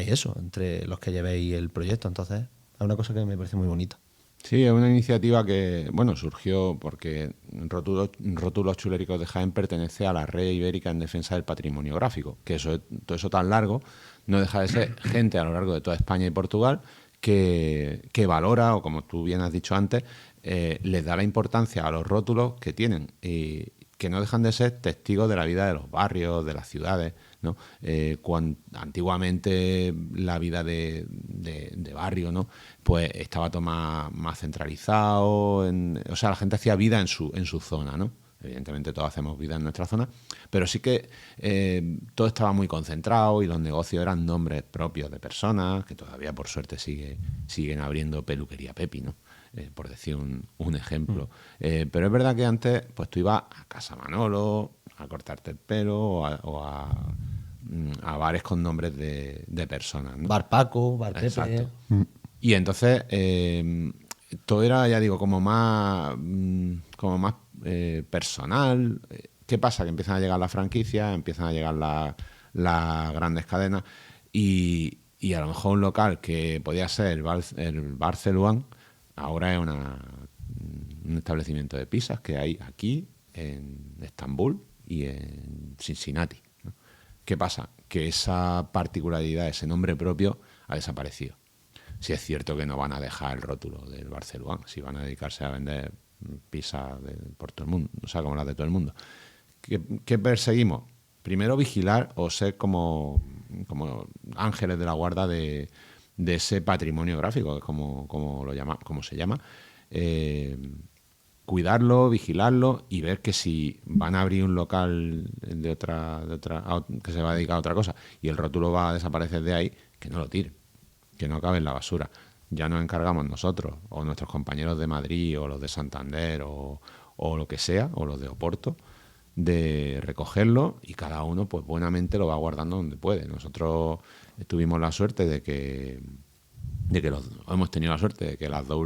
eso entre los que llevéis el proyecto. Entonces es una cosa que me parece muy bonita. Sí, es una iniciativa que, bueno, surgió porque Rótulos Chuléricos de Jaén pertenece a la Red Ibérica en Defensa del Patrimonio Gráfico, que todo eso tan largo no deja de ser gente a lo largo de toda España y Portugal que valora, o como tú bien has dicho antes, les da la importancia a los rótulos que tienen y que no dejan de ser testigos de la vida de los barrios, de las ciudades, ¿no? Antiguamente la vida de barrio, ¿no? Pues estaba todo más centralizado, o sea, la gente hacía vida en su zona, ¿no? Evidentemente todos hacemos vida en nuestra zona, pero sí que todo estaba muy concentrado y los negocios eran nombres propios de personas, que todavía por suerte siguen abriendo Peluquería Pepi, ¿no? Por decir un ejemplo. Pero es verdad que antes pues tú ibas a Casa Manolo a cortarte el pelo o a bares con nombres de personas, ¿no? Bar Paco, Bar Pepe. Exacto. Y entonces todo era, ya digo, como más personal. ¿Qué pasa? Que empiezan a llegar las franquicias, empiezan a llegar las grandes cadenas y a lo mejor un local que podía ser el Bar Celuán ahora es un establecimiento de pizzas que hay aquí en Estambul y en Cincinnati, ¿no? ¿Qué pasa? Que esa particularidad, ese nombre propio ha desaparecido. Si es cierto que no van a dejar el rótulo del Bar Celuán, si van a dedicarse a vender pizza por todo el mundo, o sea, como las de todo el mundo. ¿Qué perseguimos? Primero vigilar o ser como ángeles de la guarda de ese patrimonio gráfico, como se llama, cuidarlo, vigilarlo y ver que si van a abrir un local que se va a dedicar a otra cosa y el rótulo va a desaparecer de ahí, que no lo tiren, que no acabe en la basura. Ya nos encargamos nosotros, o nuestros compañeros de Madrid, o los de Santander, o lo que sea, o los de Oporto, de recogerlo y cada uno pues buenamente lo va guardando donde puede. Nosotros tuvimos la suerte de que hemos tenido la suerte de que los dos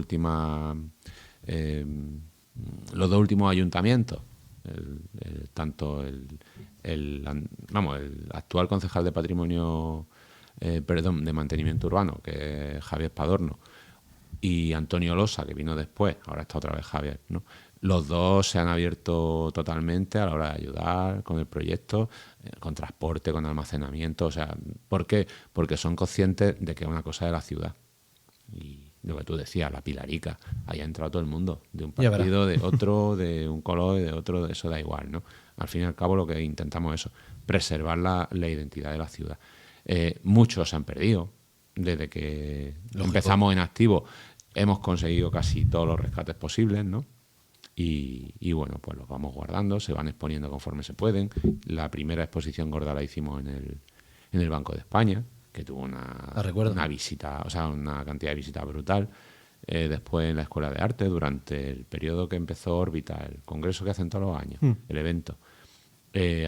últimos ayuntamientos, tanto el actual concejal de Patrimonio, de Mantenimiento Urbano, que es Javier Padorno, y Antonio Losa, que vino después, ahora está otra vez Javier, ¿no? Los dos se han abierto totalmente a la hora de ayudar con el proyecto, con transporte, con almacenamiento. O sea, ¿por qué? Porque son conscientes de que es una cosa de la ciudad. Y lo que tú decías, la Pilarica, ahí ha entrado todo el mundo, de un partido, de otro, de un color, de otro, eso da igual, ¿no? Al fin y al cabo lo que intentamos es eso, preservar la identidad de la ciudad. Muchos se han perdido desde que empezamos en activo. Hemos conseguido casi todos los rescates posibles, ¿no? Y bueno, pues los vamos guardando, se van exponiendo conforme se pueden. La primera exposición gorda la hicimos en el Banco de España, que tuvo una visita, o sea, una cantidad de visitas brutal. Después en la Escuela de Arte, durante el periodo que empezó Órbita, el congreso que hacen todos los años, el evento,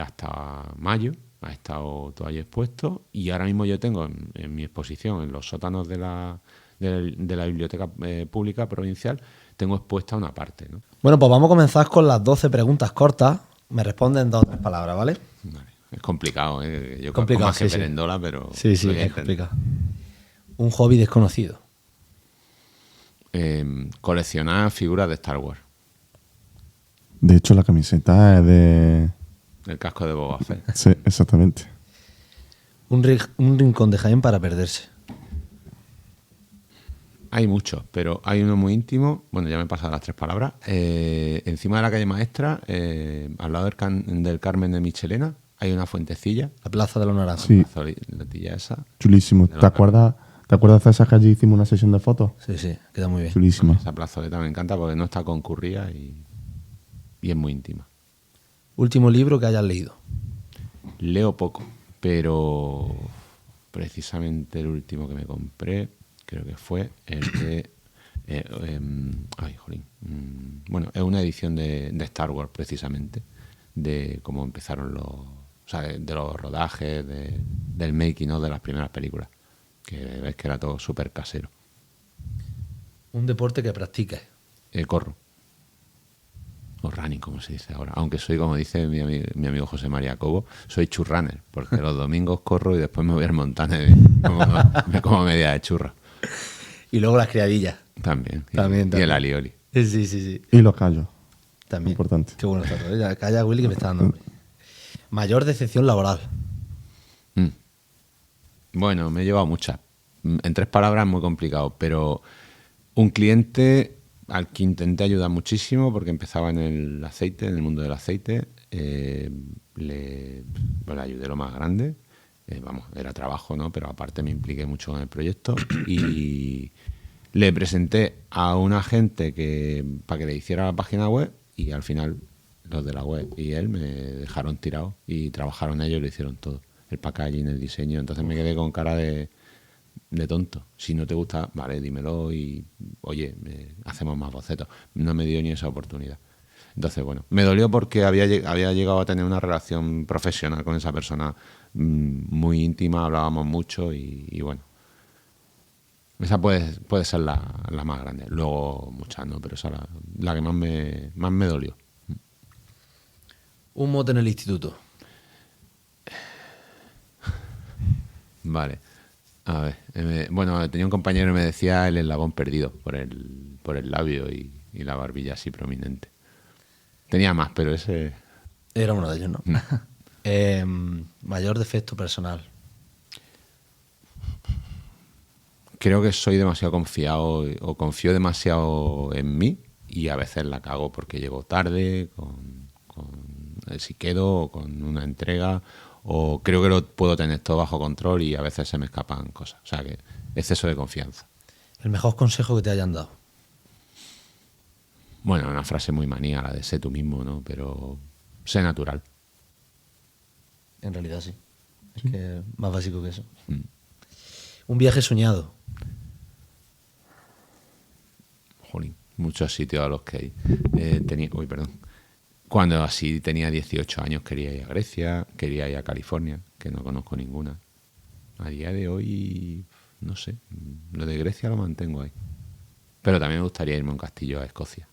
hasta mayo, ha estado todo ahí expuesto. Y ahora mismo yo tengo en mi exposición, en los sótanos de la Biblioteca Pública Provincial, tengo expuesta una parte, ¿no? Bueno, pues vamos a comenzar con las 12 preguntas cortas. Me responden 2 o 3 palabras, ¿vale? Vale. Es complicado, ¿eh? Yo complicado, más que Perendola, pero... Sí, es complicado. Un hobby desconocido. Coleccionar figuras de Star Wars. De hecho, la camiseta es de... El casco de Boba Fett. Sí, exactamente. Un rincón de Jaén para perderse. Hay muchos, pero hay uno muy íntimo. Bueno, ya me he pasado las 3 palabras. Encima de la calle Maestra, al lado del Carmen de Michelena, hay una fuentecilla. La Plaza de los Naranjos. Sí. La tilla esa. Chulísimo. ¿Te acuerdas de esa que allí hicimos una sesión de fotos? Sí, queda muy bien. Chulísima. Esa plazoleta me encanta porque no está concurrida y es muy íntima. Último libro que hayas leído. Leo poco, pero precisamente el último que me compré creo que fue el de... bueno, es una edición de Star Wars, precisamente, de cómo empezaron de los rodajes, del making of de las primeras películas. que ves que era todo súper casero. Un deporte que practiques. Corro. O running, como se dice ahora. Aunque soy, como dice mi amigo José María Cobo, soy churrunner, porque los domingos corro y después me voy al Montane me como media de churra. Y luego las criadillas. También. También. Y el alioli. Sí. Y los callos. También. Importante. Qué bueno está todo. Calla, Willy, que me está dando hambre. Mayor decepción laboral. Bueno, me he llevado muchas. En 3 palabras es muy complicado, pero un cliente al que intenté ayudar muchísimo porque empezaba en el aceite, en el mundo del aceite, le ayudé lo más grande. Era trabajo, ¿no? Pero aparte me impliqué mucho en el proyecto y le presenté a una gente para que le hiciera la página web y al final los de la web y él me dejaron tirado y trabajaron ellos y lo hicieron todo. El packaging, el diseño. Entonces me quedé con cara de tonto. Si no te gusta, vale, dímelo y, oye, hacemos más bocetos. No me dio ni esa oportunidad. Entonces, bueno, me dolió porque había llegado a tener una relación profesional con esa persona muy íntima, hablábamos mucho y bueno. Esa puede ser la más grande. Luego muchas no, pero esa es la que más me dolió. Un mote en el instituto. Vale. A ver, tenía un compañero que me decía el eslabón perdido por el labio y la barbilla así prominente. Tenía más, pero ese... Era uno de ellos, ¿no? Mayor defecto personal. Creo que soy demasiado confiado o confío demasiado en mí y a veces la cago porque llego tarde, si quedo o con una entrega... O creo que lo puedo tener todo bajo control y a veces se me escapan cosas. O sea que exceso de confianza. El mejor consejo que te hayan dado. Bueno, una frase muy manía, la de sé tú mismo, ¿no? Pero sé natural. En realidad sí. Es que es más básico que eso. Un viaje soñado. Jolín, muchos sitios a los que Cuando así tenía 18 años quería ir a Grecia, quería ir a California, que no conozco ninguna. A día de hoy, no sé, lo de Grecia lo mantengo ahí. Pero también me gustaría irme a un castillo a Escocia.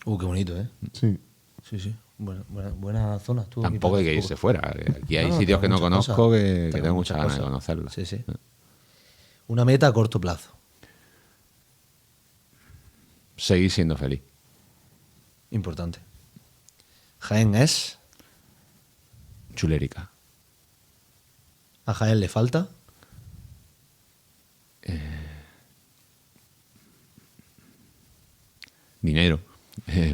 Qué bonito, ¿eh? Sí. Sí. Buena zona. Tampoco hay que irse fuera. Aquí hay sitios que no conozco que tengo muchas ganas de conocerlos. Sí. Una meta a corto plazo. Seguir siendo feliz. Importante. Jaén es... Chulérica. ¿A Jaén le falta? Dinero.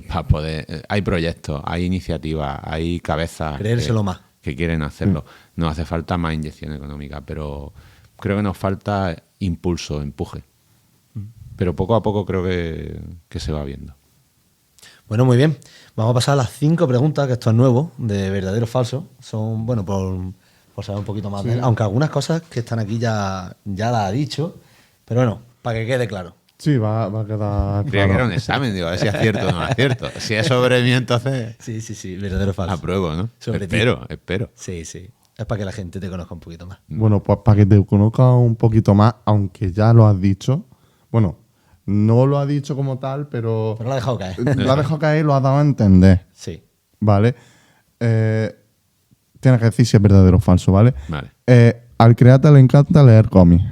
Para poder... hay proyectos, hay iniciativas, hay cabezas... Creérselo más. Que quieren hacerlo. Nos hace falta más inyección económica, pero creo que nos falta impulso, empuje. Pero poco a poco creo que se va viendo. Bueno, muy bien. Vamos a pasar a las 5 preguntas, que esto es nuevo, de verdadero o falso. Son, bueno, por saber un poquito más de él. Aunque algunas cosas que están aquí ya las ha dicho. Pero bueno, para que quede claro. Sí, va a quedar Creía claro. que era un examen, digo, a ver si acierto o no acierto. Si es sobre mí, entonces... Sí, verdadero o falso. Apruebo, ¿no? Sobre Espero. Sí. Es para que la gente te conozca un poquito más. Bueno, pues para que te conozca un poquito más, aunque ya lo has dicho. Bueno, no lo ha dicho como tal, pero Pero lo ha dejado caer. lo ha dejado caer y lo ha dado a entender. Sí. ¿Vale? Tienes que decir si es verdadero o falso, ¿vale? Vale. Al creata le encanta leer cómics.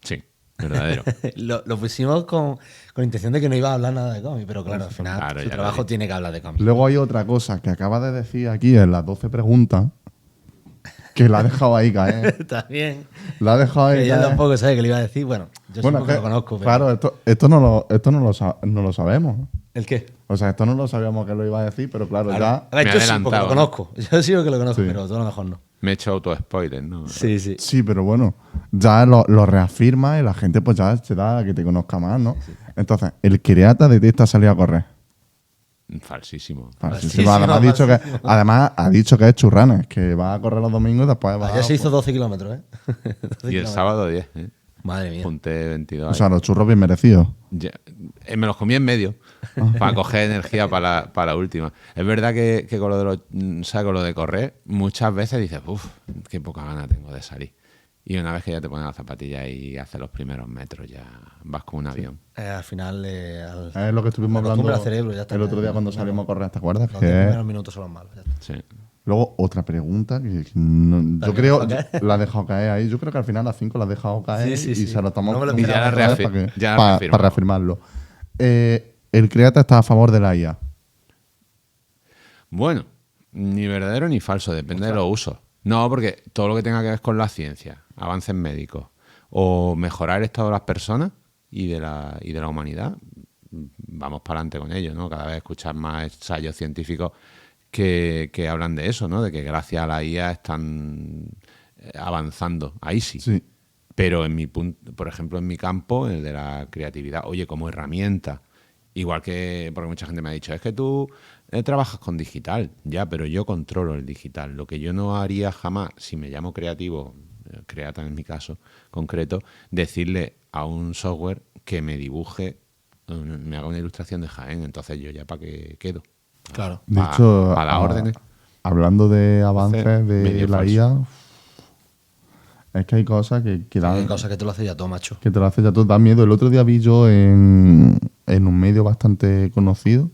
Sí, verdadero. lo pusimos con intención de que no iba a hablar nada de cómic, pero claro, al final Claro, su ya trabajo lo tiene que hablar de cómic. Luego hay otra cosa que acaba de decir aquí en las 12 preguntas, que la ha dejado ahí caer. También. La ha dejado ahí Que yo caer. tampoco sabía que le iba a decir. Bueno, yo Bueno, supongo que lo conozco. Pero... Claro, esto no lo sabemos. ¿El qué? O sea, esto no lo sabíamos que lo iba a decir, pero claro, ya... A ver, Me yo he sí, porque adelantado, lo conozco. Yo sí que lo conozco, Sí. pero tú a lo mejor no. Me he hecho auto-spoiler, ¿no? Sí. Sí, pero bueno, ya lo reafirma y la gente pues ya se da a que te conozca más, ¿no? Entonces, el creata detesta salir a correr. Falsísimo. Falsísimo. Además, ha dicho que es churranes, que va a correr los domingos y después va Ayer se hizo 12 kilómetros, ¿eh? 12 Y el kilómetros. sábado 10, ¿eh? Madre mía. Junté 22. O sea, los churros bien merecidos. Me los comí en medio para coger energía para la última. Es verdad que con lo de con lo de correr, muchas veces dices, uff, qué poca gana tengo de salir. Y una vez que ya te pones las zapatillas y haces los primeros metros, ya vas como un avión. Al final... es lo que estuvimos hablando cerebro, ya está, el otro día cuando salimos a correr, ¿te acuerdas? Los 10 primeros minutos son los malos. Sí. Luego, otra pregunta que yo creo... La he dejado caer ahí. Yo creo que al final a las 5 la he dejado caer y se lo tomamos y para reafirmarlo. El Creata está a favor de la IA. Bueno, ni verdadero ni falso, depende de los usos. No, porque todo lo que tenga que ver con la ciencia, avances médicos o mejorar el estado de las personas y de la humanidad, vamos para adelante con ello, ¿no? Cada vez escuchar más ensayos científicos que hablan de eso, ¿no? De que gracias a la IA están avanzando. Ahí sí. Sí. Pero por ejemplo, en mi campo, el de la creatividad, oye, como herramienta, igual que, porque mucha gente me ha dicho, es que tú trabajas con digital, ya, pero yo controlo el digital. Lo que yo no haría jamás, si me llamo creativo, Creata en mi caso concreto, decirle a un software que me dibuje, me haga una ilustración de Jaén, entonces yo ya para qué quedo. Claro. De hecho, a las órdenes. Hablando de avances de la falso. IA, es que hay cosas que dan... Hay cosas que te lo hace ya todo, macho. Que te lo hace ya todo, da miedo. El otro día vi yo en un medio bastante conocido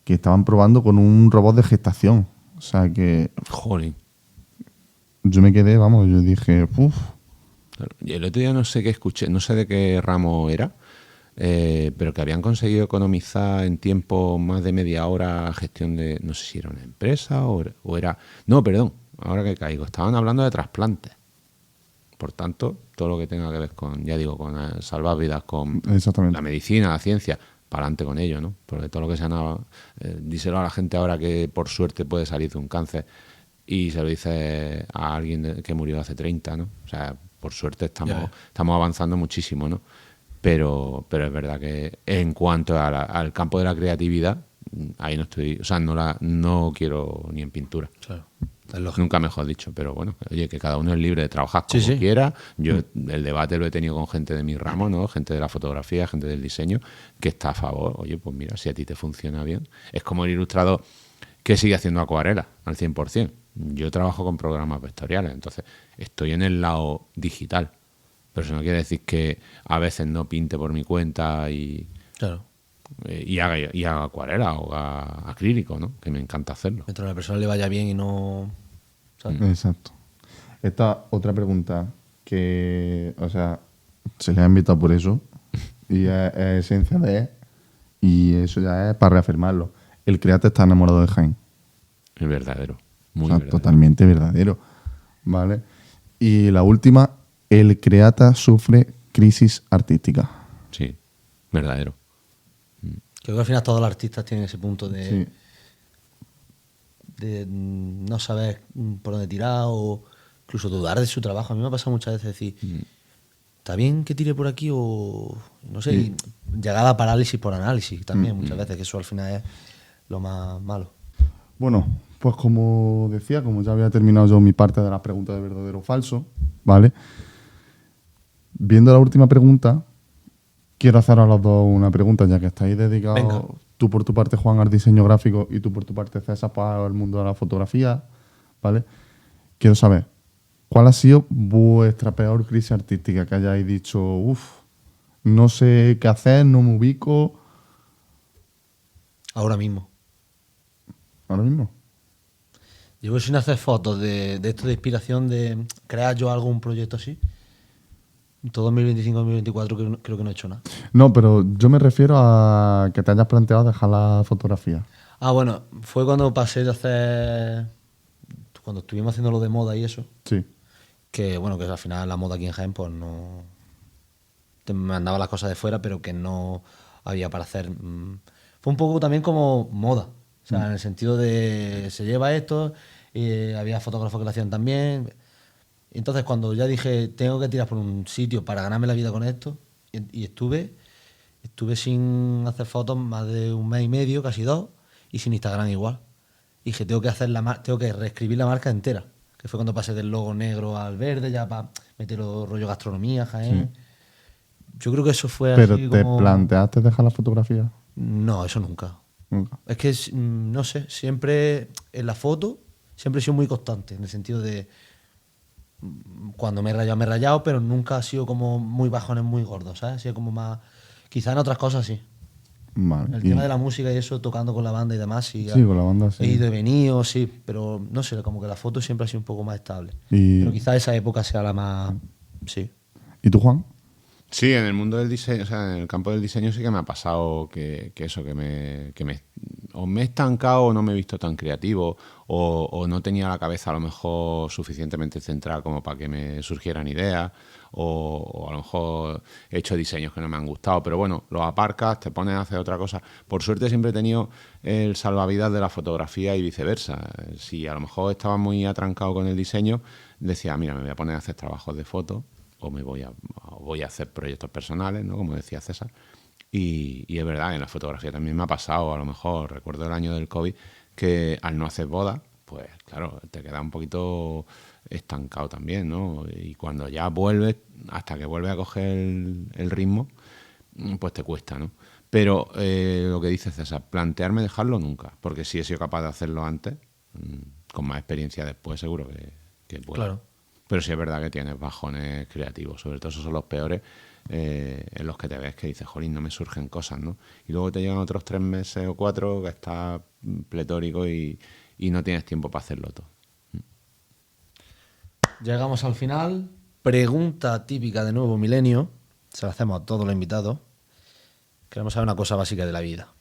que estaban probando con un robot de gestación. O sea que... Jolín. Yo me quedé, vamos, yo dije, uff. Y el otro día no sé qué escuché, no sé de qué ramo era, pero que habían conseguido economizar en tiempo más de media hora gestión de, no sé si era una empresa o era... No, perdón, ahora que caigo, estaban hablando de trasplantes. Por tanto, todo lo que tenga que ver con, ya digo, con salvar vidas, con la medicina, la ciencia, para adelante con ello, ¿no? Porque todo lo que sea nada, díselo a la gente ahora que por suerte puede salir de un cáncer y se lo dice a alguien que murió hace 30, ¿no? O sea, por suerte estamos avanzando muchísimo, ¿no? Pero es verdad que en cuanto al campo de la creatividad, ahí no estoy, o sea, no quiero ni en pintura. Claro. Nunca mejor dicho, pero bueno, oye, que cada uno es libre de trabajar como quiera. Yo el debate lo he tenido con gente de mi ramo, ¿no? Gente de la fotografía, gente del diseño, que está a favor. Oye, pues mira, si a ti te funciona bien. Es como el ilustrador que sigue haciendo acuarela al 100%. Yo trabajo con programas vectoriales, entonces estoy en el lado digital. Pero eso no quiere decir que a veces no pinte por mi cuenta y haga acuarela o haga acrílico, ¿no? Que me encanta hacerlo. Mientras a la persona le vaya bien y no... ¿sabes? Exacto. Esta otra pregunta que, o sea, se le ha invitado por eso y es esencia de él y eso ya es para reafirmarlo. El Creata está enamorado de Jaén. Es verdadero. Muy verdadero. Totalmente verdadero. ¿Vale? Y la última, el Creata sufre crisis artística. Sí, verdadero. Creo que al final todos los artistas tienen ese punto de no saber por dónde tirar o incluso dudar de su trabajo. A mí me ha pasado muchas veces decir, ¿está bien que tire por aquí o no sé? Y llegar a la parálisis por análisis también muchas veces, que eso al final es lo más malo. Bueno, pues como decía, como ya había terminado yo mi parte de las preguntas de verdadero o falso, ¿vale? Viendo la última pregunta, quiero hacer a los dos una pregunta, ya que estáis dedicados, Venga. tú por tu parte, Juan, al diseño gráfico y tú por tu parte, César, al mundo de la fotografía, ¿vale? Quiero saber, ¿cuál ha sido vuestra peor crisis artística? Que hayáis dicho, no sé qué hacer, no me ubico. Ahora mismo. ¿Ahora mismo? Llevo sin hacer fotos de esto de inspiración, de crear yo algún proyecto así. Todo 2025-2024 creo que no he hecho nada. No, pero yo me refiero a que te hayas planteado dejar la fotografía. Ah, bueno, fue cuando pasé de hacer... Cuando estuvimos haciendo lo de moda y eso. Sí. Que bueno, que al final la moda aquí en Jaén pues no... Te mandaba las cosas de fuera, pero que no había para hacer... Fue un poco también como moda. O sea, en el sentido de se lleva esto, y había fotógrafos que lo hacían también... Entonces, cuando ya dije, tengo que tirar por un sitio para ganarme la vida con esto, y estuve sin hacer fotos más de un mes y medio, casi 2, y sin Instagram igual. Y dije, tengo que reescribir la marca entera, que fue cuando pasé del logo negro al verde, ya para meter los rollo gastronomía, Jaén. Sí. Yo creo que eso fue ¿Pero así te como... planteaste dejar la fotografía? No, eso nunca. Nunca. Es que, no sé, siempre en la foto, siempre he sido muy constante, en el sentido de... Cuando me he rayado, pero nunca ha sido como muy bajones, muy gordos, ¿sabes? Ha sido como más... Quizá en otras cosas sí. Vale. El tema de la música y eso, tocando con la banda y demás, sí. Sí, con la banda sí. He ido y venido, sí, pero no sé, como que la foto siempre ha sido un poco más estable. Y... Pero quizá esa época sea la más... Sí. ¿Y tú, Juan? Sí, en el mundo del diseño, o sea, en el campo del diseño sí que me ha pasado que eso, que me o me he estancado o no me he visto tan creativo o no tenía la cabeza a lo mejor suficientemente centrada como para que me surgieran ideas o a lo mejor he hecho diseños que no me han gustado, pero bueno, los aparcas, te pones a hacer otra cosa. Por suerte siempre he tenido el salvavidas de la fotografía y viceversa. Si a lo mejor estaba muy atrancado con el diseño, decía, mira, me voy a poner a hacer trabajos de foto o voy a hacer proyectos personales, ¿no? Como decía César. Y es verdad, en la fotografía también me ha pasado, a lo mejor, recuerdo el año del COVID, que al no hacer bodas, pues claro, te queda un poquito estancado también, ¿no? Y cuando ya vuelves, hasta que vuelves a coger el ritmo, pues te cuesta, ¿no? Pero lo que dice César, plantearme dejarlo nunca, porque si he sido capaz de hacerlo antes, con más experiencia después seguro que puedo. Claro. Pero sí es verdad que tienes bajones creativos, sobre todo esos son los peores, en los que te ves que dices, jolín, no me surgen cosas, ¿no? Y luego te llegan otros 3 meses o 4 que estás pletórico y no tienes tiempo para hacerlo todo. Llegamos al final. Pregunta típica de Nuevo Milenio. Se la hacemos a todos los invitados. Queremos saber una cosa básica de la vida.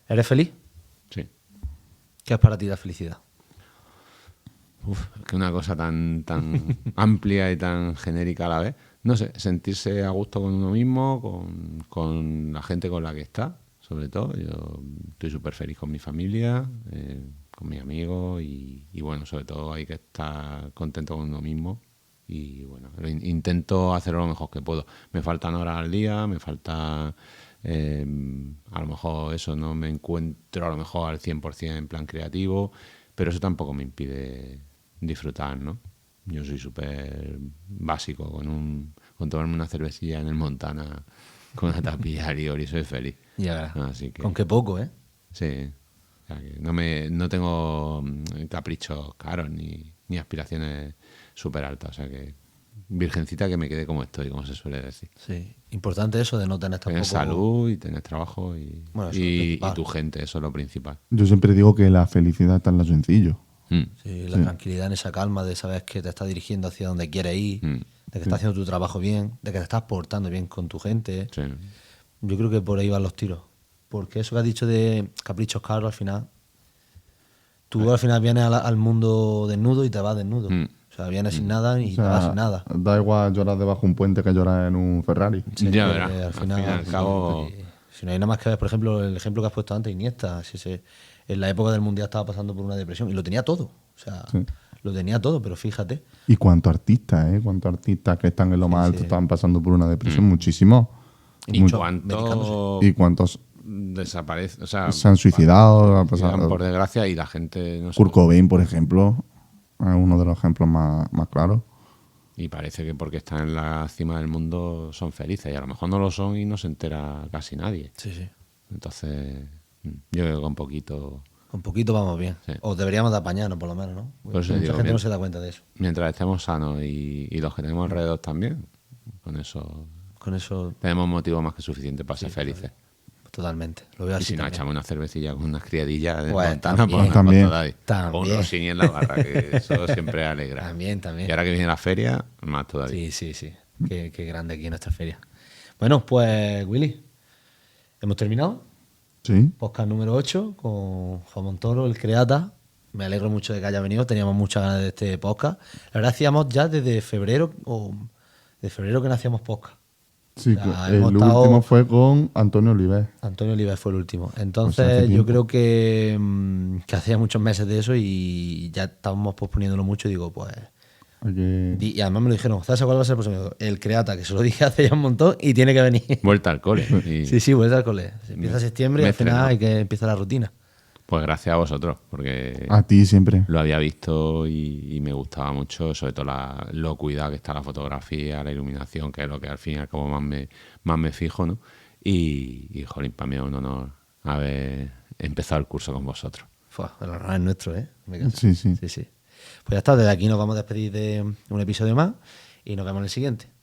¿Eres feliz? Sí. ¿Qué es para ti la felicidad? Que una cosa tan amplia y tan genérica a la vez. No sé, sentirse a gusto con uno mismo, con la gente con la que está, sobre todo. Yo estoy súper feliz con mi familia, con mis amigos y bueno, sobre todo hay que estar contento con uno mismo y bueno, intento hacer lo mejor que puedo. Me faltan horas al día, me falta... a lo mejor eso, no me encuentro a lo mejor al 100% en plan creativo, pero eso tampoco me impide disfrutar, ¿no? Yo soy súper básico, con tomarme una cervecilla en el Montana con una tapilla y soy feliz. Ya, así que, con qué poco, ¿eh? Sí. O sea, que no tengo caprichos caros ni aspiraciones súper altas. O sea que virgencita que me quede como estoy, como se suele decir. Sí. Importante eso de no tener tampoco... Tener salud y tener trabajo y tu gente, eso es lo principal. Yo siempre digo que la felicidad está en lo sencillo. Sí, la tranquilidad en esa calma de saber que te estás dirigiendo hacia donde quieres ir, de que estás haciendo tu trabajo bien, de que te estás portando bien con tu gente. Sí. Yo creo que por ahí van los tiros. Porque eso que has dicho de caprichos caros, al final, tú al final vienes al mundo desnudo y te vas desnudo. O sea, vienes sin nada y te vas sin nada. Da igual llorar debajo de un puente que llorar en un Ferrari. Sí, ya verás. Al final, al cabo... Si no hay nada más que ver, por ejemplo, el ejemplo que has puesto antes, Iniesta, en la época del Mundial estaba pasando por una depresión y lo tenía todo. O sea, lo tenía todo, pero fíjate. Y cuántos artistas, cuántos artistas que están en lo más alto están pasando por una depresión, muchísimo. ¿Y cuántos desaparecen? O sea, se han suicidado, por desgracia, y la gente... No Kurt Cobain, por ejemplo, es uno de los ejemplos más claros. Y parece que porque están en la cima del mundo son felices, y a lo mejor no lo son y no se entera casi nadie. Sí, sí. Entonces, yo creo que con poquito... Con poquito vamos bien. Sí. O deberíamos de apañarnos, por lo menos, ¿no? Mucha gente no se da cuenta de eso. Mientras estemos sanos y los que tenemos alrededor también, con eso tenemos motivo más que suficiente para ser felices. Totalmente. Lo veo así. Y si no, también. echamos una cervecilla con unas criadillas de Montana, también. O un rosini en la barra, que eso siempre alegra. También. Y ahora que viene la feria, más todavía. Sí. Qué grande aquí en nuestra feria. Bueno, pues, Willy, ¿hemos terminado? Sí. Podcast número 8 con Juan Montoro, el Creata. Me alegro mucho de que haya venido. Teníamos muchas ganas de este podcast. La verdad, hacíamos ya desde febrero que no hacíamos podcast. Sí, o sea, el último fue con Antonio Oliver. Antonio Oliver fue el último. Entonces, yo creo que hacía muchos meses de eso y ya estábamos posponiéndolo mucho. Y digo, pues. Y además me lo dijeron, ¿sabes cuál va a ser el próximo? El Creata, que se lo dije hace ya un montón y tiene que venir. Vuelta al cole. Sí, vuelta al cole. Se empieza septiembre y al final hay que empezar la rutina. Pues gracias a vosotros, porque a ti siempre lo había visto y me gustaba mucho, sobre todo lo cuidado que está la fotografía, la iluminación, que es lo que al fin y al cabo más me fijo, ¿no? Y jolín, para mí es un honor haber empezado el curso con vosotros. El honor es nuestro, ¿eh? Sí. Pues ya está, desde aquí nos vamos a despedir de un episodio más y nos vemos en el siguiente.